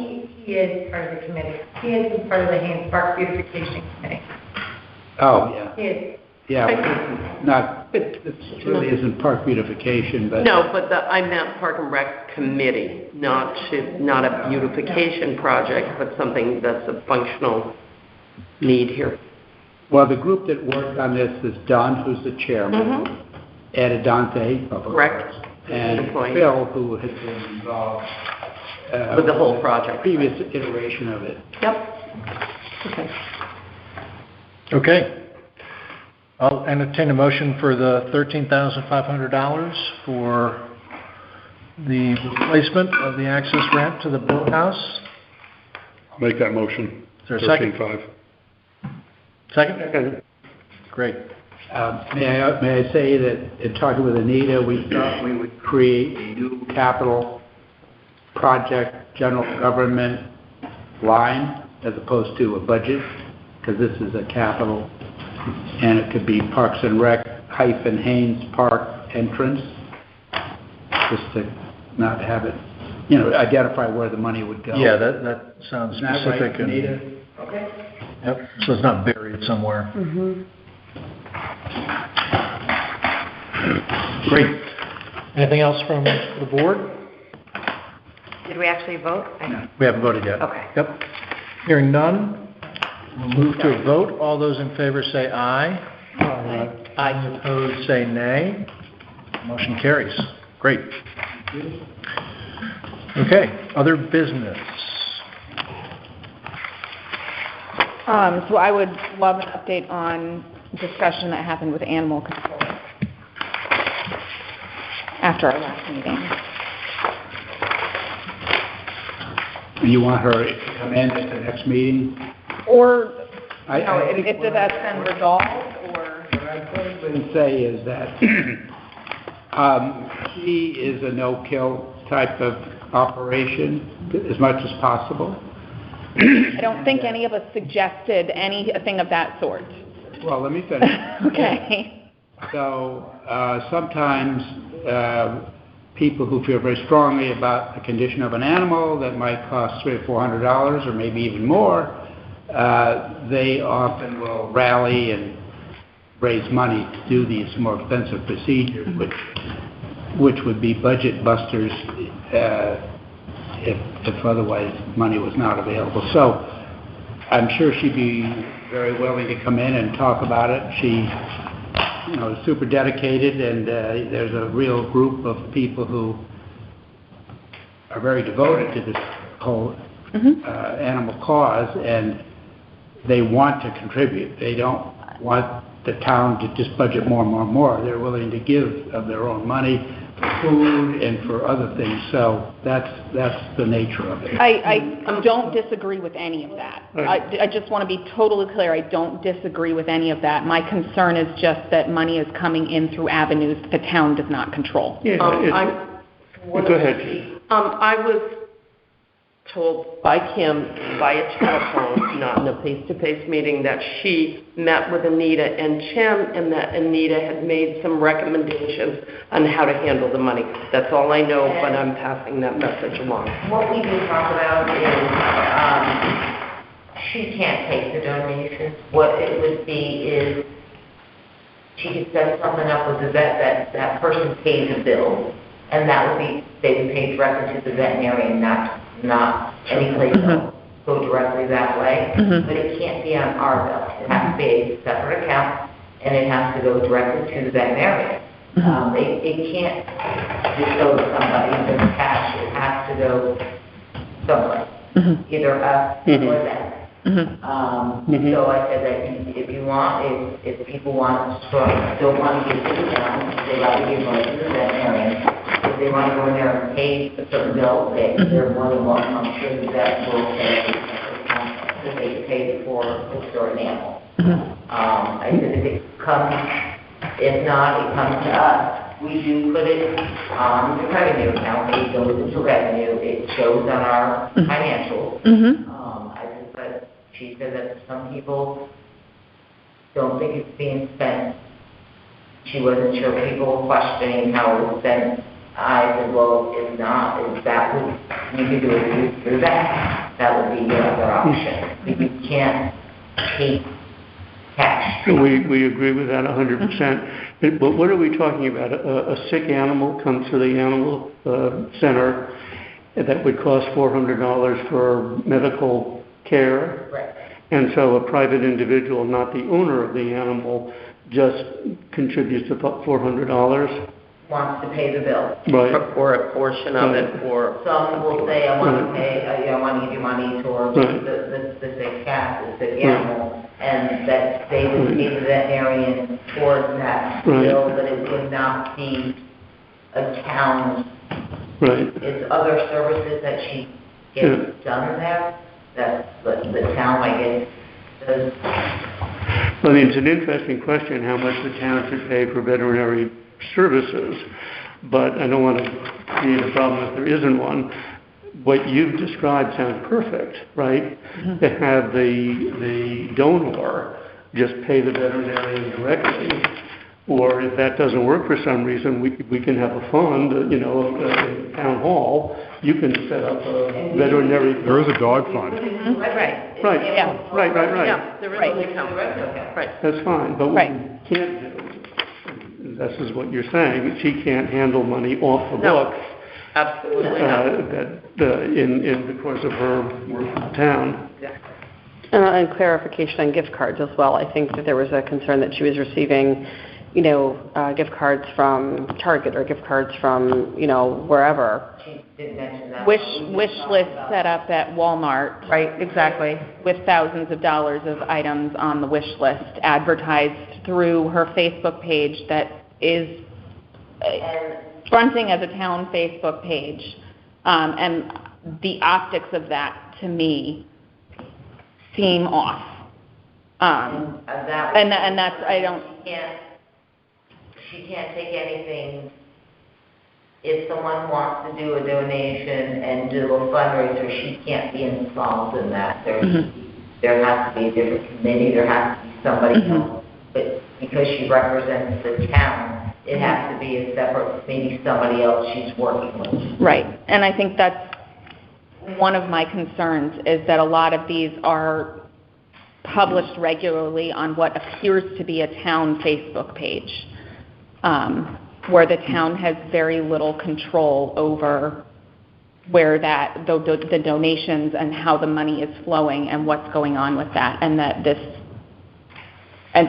He is part of the committee. He is part of the Haynes Park Beautification Committee. Oh, yeah. He is. Yeah, it really isn't park beautification, but... No, but I meant Park and Rec committee, not a beautification project, but something that's a functional need here. Well, the group that worked on this is Don, who's the chairman, Ed Adante, Public Works, and Phil, who has been involved with the whole project. Previous iteration of it. Yep. Okay. Okay. I'll entertain a motion for the $13,500 for the replacement of the access ramp to the boathouse. I'll make that motion. Is there a second? 13.5. Second? Great. May I say that in talking with Anita, we thought we would create a new capital project general government line as opposed to a budget, because this is a capital, and it could be Parks and Rec hyphen Haynes Park entrance, just to not have it, identify where the money would go. Yeah, that sounds Isn't that specific. right, Anita? Okay. Yep, so it's not buried somewhere. Great. Anything else from the board? Did we actually vote? No. We haven't voted yet. Okay. Yep. Hearing none, we'll move to a vote. All those in favor say aye. Aye. Opposed say nay. Motion carries. Great. Okay, other business. So I would love an update on discussion that happened with animal control after our last meeting. You want her to come in at the next meeting? Or, I think if that's been resolved, or? What I would say is that she is a no-kill type of operation as much as possible. I don't think any of us suggested anything of that sort. Well, let me finish. Okay. So sometimes people who feel very strongly about the condition of an animal that might cost $300 or $400 or maybe even more, they often will rally and raise money to do these more expensive procedures, which would be budget busters if otherwise money was not available. So I'm sure she'd be very willing to come in and talk about it. She is super dedicated, and there's a real group of people who are very devoted to this whole animal cause, and they want to contribute. They don't want the town to just budget more and more and more. They're willing to give of their own money for food and for other things. So that's the nature of it. I don't disagree with any of that. I just want to be totally clear. I don't disagree with any of that. My concern is just that money is coming in through avenues the town does not control. Yeah, go ahead. I was told by Kim via telephone, not in a face-to-face meeting, that she met with Anita and Jim, and that Anita had made some recommendations on how to handle the money. That's all I know, but I'm passing that message along. What we did talk about is, she can't take the donations. What it would be is, she could set something up with the vet that person pays a bill, and that would be, they would pay directly to the veterinarian, not any place else. Go directly that way, but it can't be on our bill. It has to be a separate account, and it has to go directly to the veterinarian. It can't just go to somebody in cash. It has to go somewhere, either us or them. So I said that if you want, if people don't want to give to the town, they rather give money to the veterinarian. If they want to go in there and pay a certain bill, they're more than welcome. I'm sure the vet will pay if they pay for the stored animal. I said if it comes, if not, it comes to us. We do put it on the revenue account. It goes into revenue. It shows on our financials. But she said that some people don't think it's being spent. She wasn't sure. People were questioning how it was spent. I said, well, if not, you could do it through that. That would be your other option. But you can't take cash. We agree with that 100%. But what are we talking about? A sick animal comes to the animal center that would cost $400 for medical care. Right. And so a private individual, not the owner of the animal, just contributes to $400. Wants to pay the bill. Right. Or a portion of it, or... Some will say, I want to pay, I want to give you money towards the sick cat, the sick animal, and that they would pay the veterinarian towards that bill, but it would not be a town. It's other services that she gets done there, that the town, I guess, does. I mean, it's an interesting question how much the town should pay for veterinary services, but I don't want to create a problem if there isn't one. What you've described sounds perfect, right? To have the donor just pay the veterinarian directly, or if that doesn't work for some reason, we can have a fund, in town hall. You can set up a veterinary... There is a dog fund. Right. Yeah, there is Right. an account. Right. That's fine, but what we can't do, this is what you're saying, she can't handle money off the books. Absolutely not. In the course of her work in the town. Exactly. And clarification on gift cards as well. I think that there was a concern that she was receiving, gift cards from Target or gift cards from, wherever. She did mention that. wish list set up at Walmart. Right, exactly. With thousands of dollars of items on the wish list, advertised through her Facebook page that is fronting as a town Facebook page. And the optics of that, to me, seem off. And that's, I don't... She can't take anything. If someone wants to do a donation and do a fundraiser, she can't be involved in that. There has to be a different committee, there has to be somebody else. But because she represents the town, it has to be a separate, maybe somebody else she's working with. Right, and I think that's one of my concerns, is that a lot of these are published regularly on what appears to be a town Facebook page, where the town has very little control over where the donations and how the money is flowing and what's going on with that, and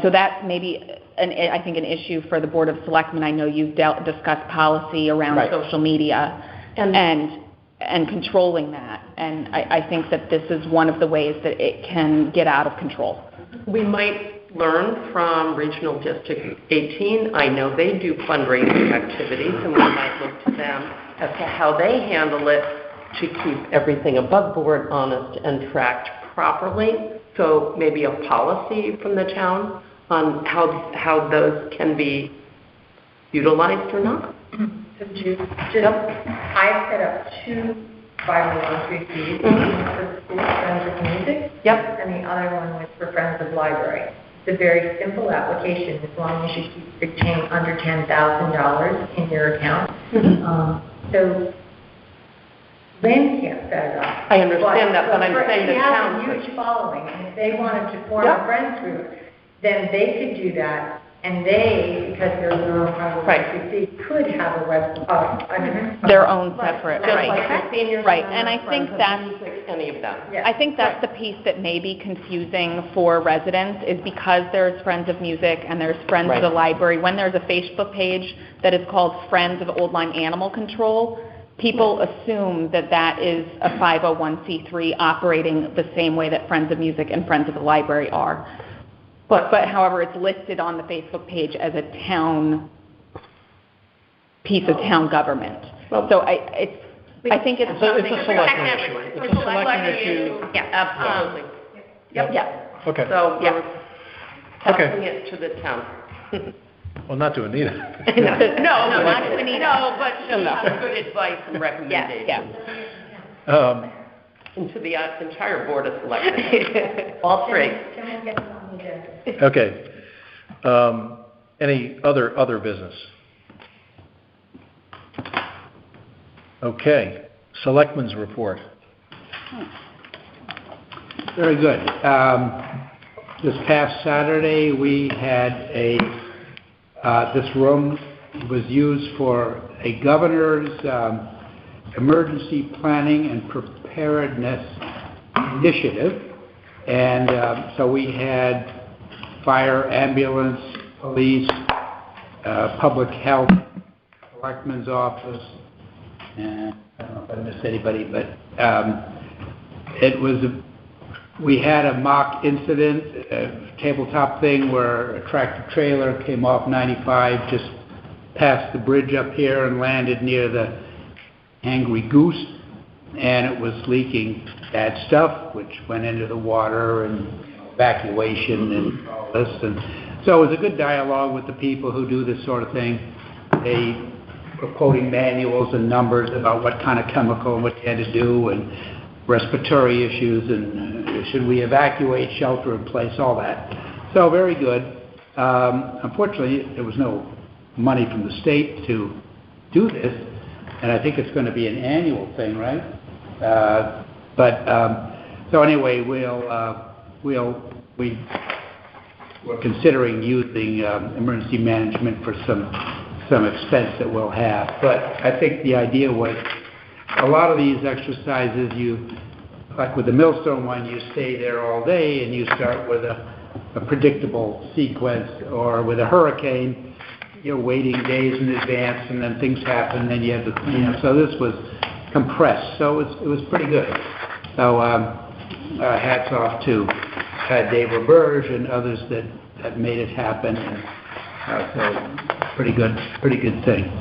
so that's maybe I think an issue for the Board of Selectmen. I know you've discussed policy around social media and controlling that, and I think that this is one of the ways that it can get out of control. We might learn from Regional District 18. I know they do fundraising activities, and we might look to them as to how they handle it to keep everything above board, honest, and tracked properly. So maybe a policy from the town on how those can be utilized or not. So I've set up 2 501(c)(3)s, one for the school, Friends of Music, and the other one was for Friends of Library. It's a very simple application, as long as you retain under $10,000 in your account. So Lynn can't set it up. I understand that, but I'm saying the town could. They have a huge following, and if they wanted to form a friends group, then they could do that, and they, because they're their own 501(c)(3), could have a their own separate, right? And I think that's any of them. I think that's the piece that may be confusing for residents, is because there's Friends of Music and there's Friends of the Library. When there's a Facebook page that is called Friends of Old Lyme Animal Control, people assume that that is a 501(c)(3) operating the same way that Friends of Music and Friends of the Library are. But however, it's listed on the Facebook page as a town piece of town government. So I think it's a selection issue. It's a selection issue. Yeah, absolutely. Yep. Okay. So we're passing it to the town. Well, not to Anita. No, not to Anita. No, but some good advice and recommendations. And to the entire Board of Selectmen. All 3. Okay. Any other business? Okay. Selectmen's report. Very good. This past Saturday, we had this room was used for a governor's emergency planning and preparedness initiative. And so we had fire, ambulance, police, public health, selectman's office, and I don't know if I missed anybody, but we had a mock incident, a tabletop thing where a tractor trailer came off 95 just past the bridge up here and landed near the Angry Goose, and it was leaking bad stuff, which went into the water and evacuation and all this. And so it was a good dialogue with the people who do this sort of thing. They were quoting manuals and numbers about what kind of chemical and what they had to do, and respiratory issues, and should we evacuate, shelter in place, all that. So very good. Unfortunately, there was no money from the state to do this, and I think it's going to be an annual thing, right? So anyway, we're considering using emergency management for some expense that we'll have. But I think the idea was a lot of these exercises, like with the Millstone one, you stay there all day and you start with a predictable sequence, or with a hurricane, you're waiting days in advance and then things happen and you have to clean up. So this was compressed, so it was pretty good. So hats off to Dave Roberge and others that made it happen. And, so pretty good thing.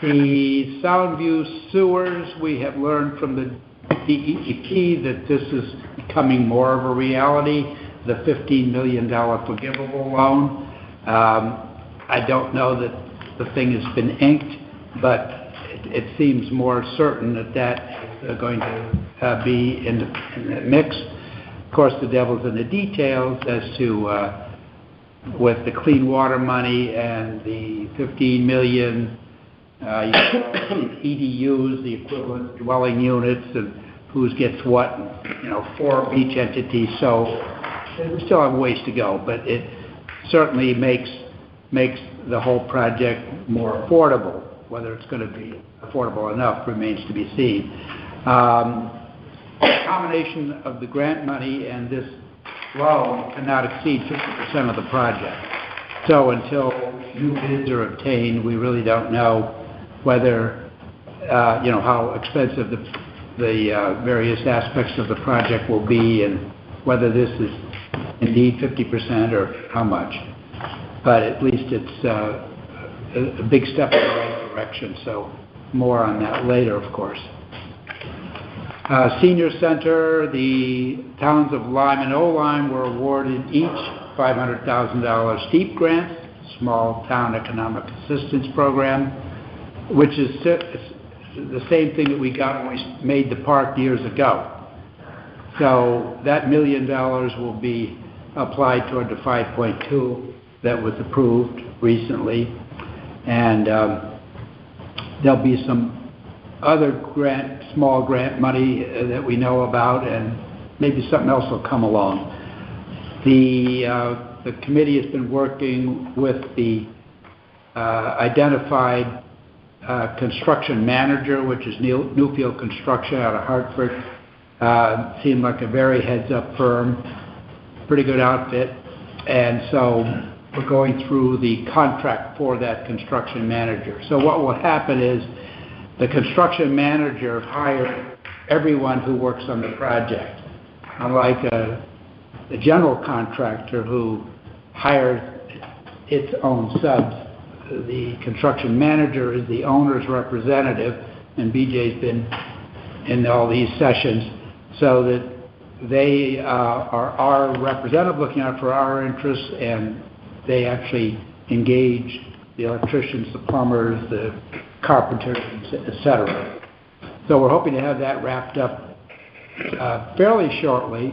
The Soundview sewers, we have learned from the DEP that this is becoming more of a reality, the $15 million forgivable loan. I don't know that the thing has been inked, but it seems more certain that is going to be in the mix. Of course, the devil's in the details as to with the clean water money and the 15 million EDUs, the equivalent dwelling units, and who gets what, for each entity. So we still have ways to go, but it certainly makes the whole project more affordable. Whether it's going to be affordable enough remains to be seen. The combination of the grant money and this loan cannot exceed 50% of the project. So until new bids are obtained, we really don't know whether, how expensive the various aspects of the project will be and whether this is indeed 50% or how much. But at least it's a big step in the right direction, so more on that later, of course. Senior Center, the towns of Lyme and Olyme were awarded each $500,000 STEEP grants, Small Town Economic Assistance Program, which is the same thing that we got when we made the park years ago. So that $1 million will be applied toward the 5.2 that was approved recently, and there'll be some other small grant money that we know about, and maybe something else will come along. The committee has been working with the identified construction manager, which is Newfield Construction out of Hartford. Seemed like a very heads-up firm, pretty good outfit, and so we're going through the contract for that construction manager. So what will happen is the construction manager hired everyone who works on the project, unlike a general contractor who hires its own subs. The construction manager is the owner's representative, and BJ's been in all these sessions, so that they are our representative looking out for our interests, and they actually engage the electricians, the plumbers, the carpenters, etc. So we're hoping to have that wrapped up fairly shortly.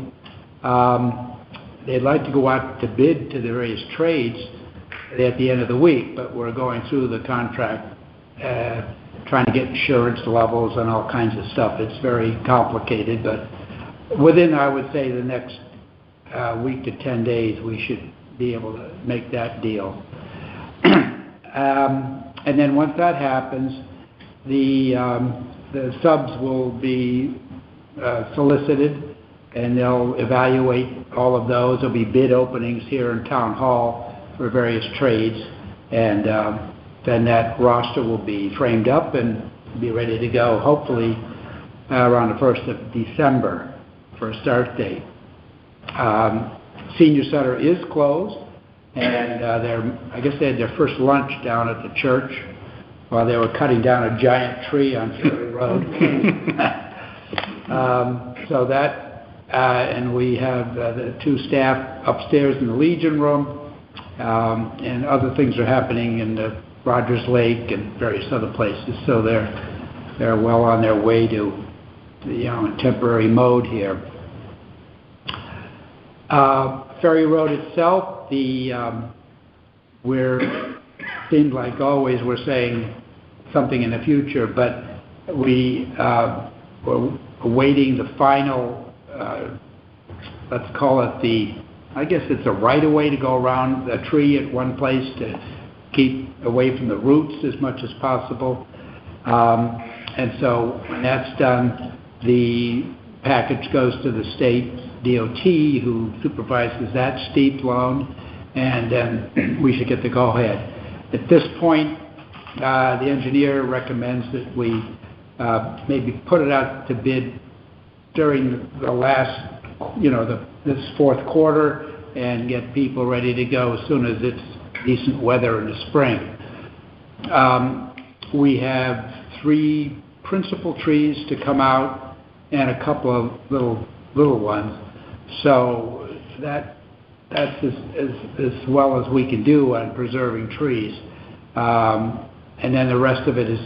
They'd like to go out to bid to the various trades at the end of the week, but we're going through the contract, trying to get insurance levels and all kinds of stuff. It's very complicated, but within, I would say, the next week to 10 days, we should be able to make that deal. And then once that happens, the subs will be solicited, and they'll evaluate all of those. There'll be bid openings here in Town Hall for various trades, and then that roster will be framed up and be ready to go, hopefully around the 1st of December for a start date. Senior Center is closed, and I guess they had their first lunch down at the church while they were cutting down a giant tree on Ferry Road. So that, and we have the two staff upstairs in the Legion Room, and other things are happening in the Rogers Lake and various other places. So they're well on their way to, in temporary mode here. Ferry Road itself, seems like always we're saying something in the future, but we're awaiting the final, let's call it I guess it's a right-of-way to go around a tree at one place to keep away from the roots as much as possible. And so when that's done, the package goes to the state DOT, who supervises that steep loan, and then we should get the go-ahead. At this point, the engineer recommends that we maybe put it out to bid during the last, this fourth quarter and get people ready to go as soon as it's decent weather in the spring. We have 3 principal trees to come out and a couple of little ones. So that's as well as we can do on preserving trees. And then the rest of it is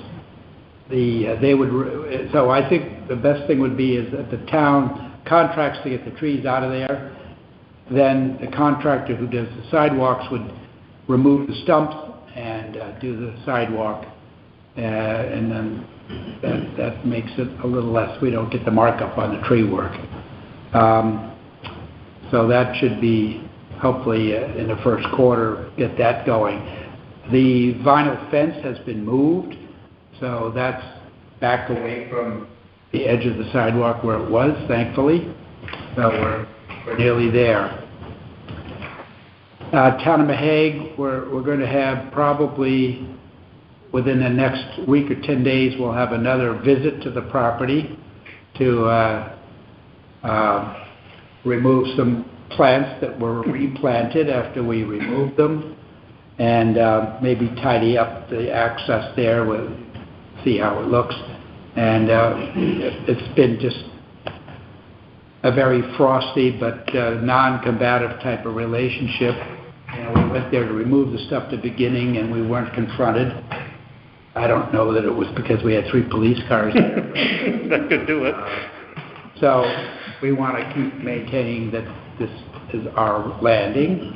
so I think the best thing would be is that the town contracts to get the trees out of there. Then the contractor who does the sidewalks would remove the stumps and do the sidewalk. And then that makes it a little less, we don't get the markup on the tree work. So that should be, hopefully, in the first quarter, get that going. The vinyl fence has been moved, so that's back away from the edge of the sidewalk where it was, thankfully. So we're nearly there. Town of Mahague, we're going to have probably within the next week or 10 days, we'll have another visit to the property to remove some plants that were replanted after we removed them, and maybe tidy up the access there, see how it looks. And it's been just a very frosty but non-combative type of relationship. We went there to remove the stuff at the beginning, and we weren't confronted. I don't know that it was because we had 3 police cars there. That could do it. So we want to keep maintaining that this is our landing,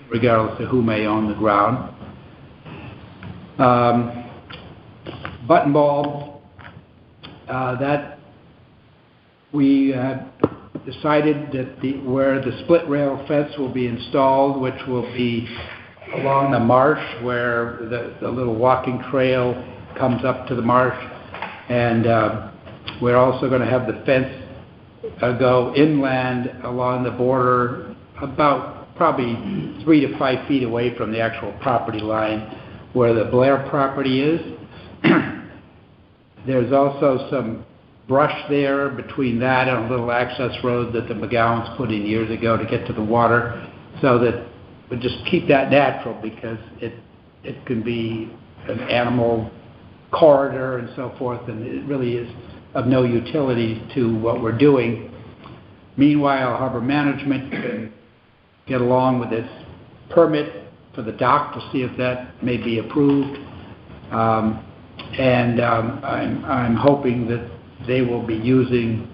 regardless of who may own the ground. Button bulb, that we decided that where the split rail fence will be installed, which will be along the marsh where the little walking trail comes up to the marsh, and we're also going to have the fence go inland along the border about probably 3 to 5 feet away from the actual property line where the Blair property is. There's also some brush there between that and a little access road that the McGowans put in years ago to get to the water, so that we just keep that natural, because it can be an animal corridor and so forth, and it really is of no utility to what we're doing. Meanwhile, Harbor Management can get along with this permit for the dock to see if that may be approved. I'm hoping that they will be using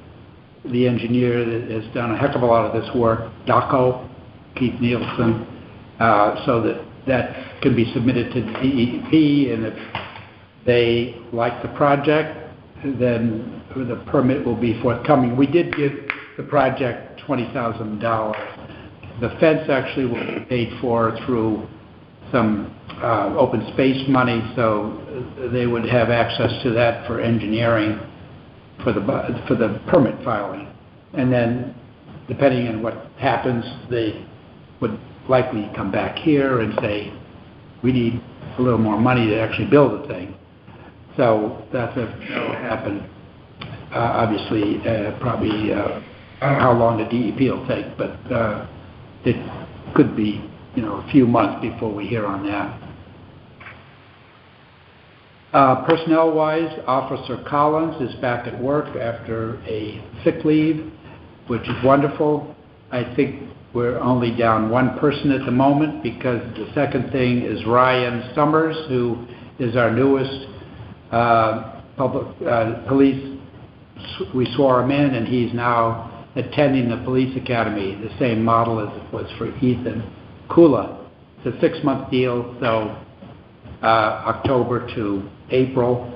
the engineer that has done a heck of a lot of this work, DACO, Keith Nielsen, so that can be submitted to DEP, and if they like the project, then the permit will be forthcoming. We did give the project $20,000. The fence actually will be paid for through some open space money, so they would have access to that for engineering for the permit filing. And then, depending on what happens, they would likely come back here and say, we need a little more money to actually build the thing. So that will happen. Obviously, probably, I don't know how long the DEP will take, but it could be, a few months before we hear on that. Personnel-wise, Officer Collins is back at work after a sick leave, which is wonderful. I think we're only down 1 person at the moment, because the second thing is Ryan Summers, who is our newest police. We swore him in, and he's now attending the police academy, the same model as it was for Ethan Kula. It's a 6-month deal, so October to April,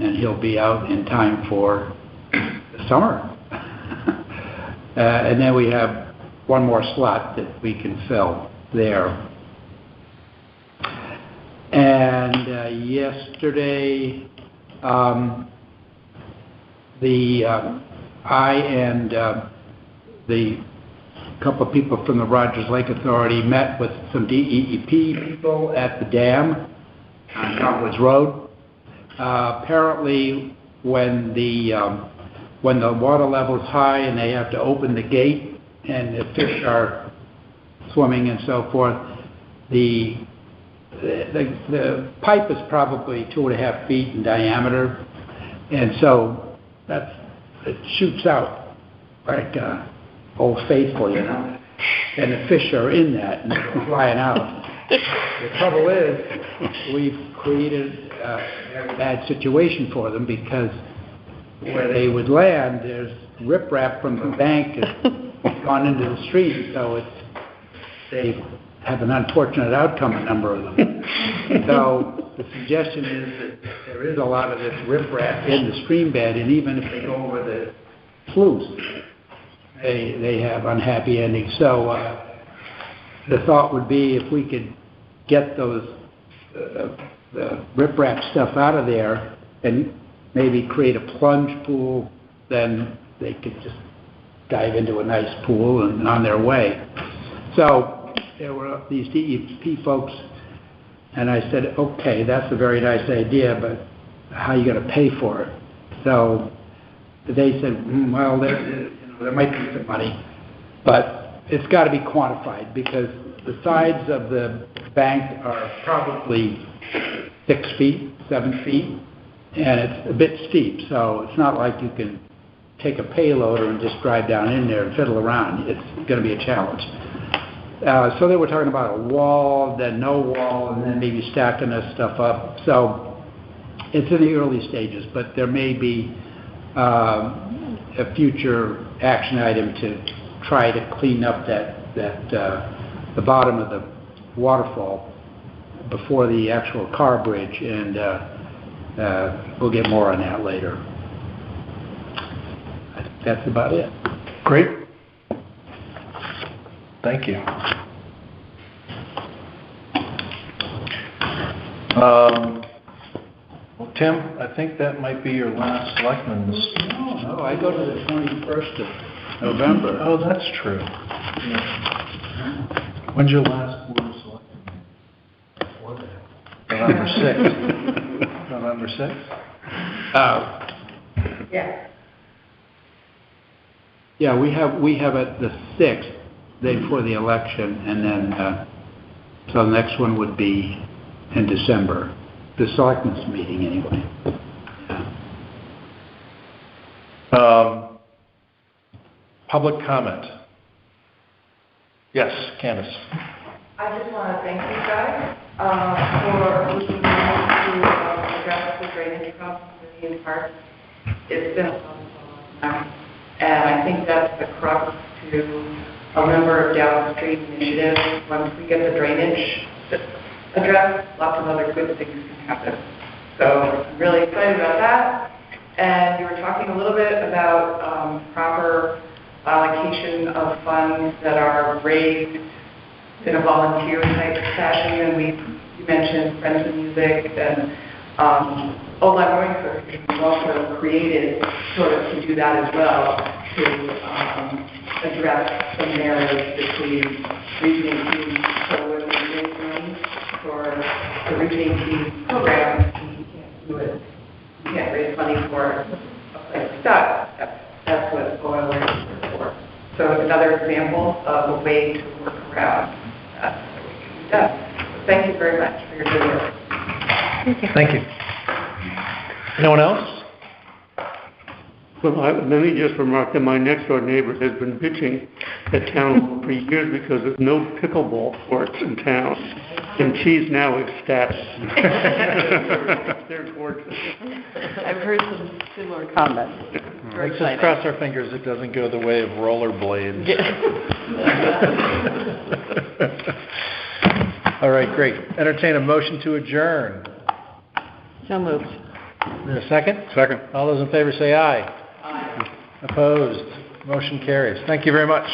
and he'll be out in time for the summer. And then we have 1 more slot that we can fill there. And yesterday, I and the couple of people from the Rogers Lake Authority met with some DEP people at the dam, on Tompkins Road. Apparently, when the water level is high and they have to open the gate and the fish are swimming and so forth, the pipe is probably 2.5 feet in diameter, and so it shoots out like Old Faithful, you know, and the fish are in that and they're flying out. The trouble is, we've created a very bad situation for them because where they would land, there's riprap from the bank has gone into the street, so they have an unfortunate outcome, a number of them. So the suggestion is that there is a lot of this riprap in the stream bed, and even if they go over the sluice, they have unhappy endings. So the thought would be if we could get those the riprap stuff out of there and maybe create a plunge pool, then they could just dive into a nice pool and on their way. So there were these DEP folks, and I said, okay, that's a very nice idea, but how are you going to pay for it? So they said, well, there might be some money, but it's got to be quantified because the sides of the bank are probably 6 feet, 7 feet, and it's a bit steep, so it's not like you can take a payloader and just drive down in there and fiddle around. It's going to be a challenge. So they were talking about a wall, then no wall, and then maybe stacking this stuff up. So it's in the early stages, but there may be a future action item to try to clean up the bottom of the waterfall before the actual car bridge, and we'll get more on that later. I think that's about it. Great. Thank you. Well, Tim, I think that might be your last selectmen's. No, I go to the 21st of November. Oh, that's true. When's your last board of selectmen? November 6th. November 6th? Yeah. Yeah, we have it the 6th, day before the election, and then, so the next one would be in December, the selectmen's meeting anyway. Yeah. Public comment. Yes, Candace. I just want to thank you guys for looking to address the drainage problem in the park. It's been a long time, and I think that's the crux to a number of downstream initiatives. Once we get the drainage addressed, lots of other good things can happen. So I'm really excited about that. And you were talking a little bit about proper allocation of funds that are raised in a volunteer type fashion, and you mentioned Friends of Music and Old Line Mowing Association was also created sort of to do that as well, to address some narratives between Region 18. So when we raise money for the Region 18 program, you can't do it. You can't raise money for a place like that. That's what oil is for. So it's another example of a way to work around that so we can do that. Thank you very much for your good work. Thank you. Anyone else? Well, let me just remark that my next door neighbor has been bitching at town hall for years because there's no pickleball courts in town, and she's now ecstatic. They're gorgeous. I've heard some similar comments. Let's just cross our fingers it doesn't go the way of rollerblades. All right, great. Entertain a motion to adjourn. So moved. Is there a second? Second. All those in favor say aye. Aye. Opposed? Motion carries. Thank you very much.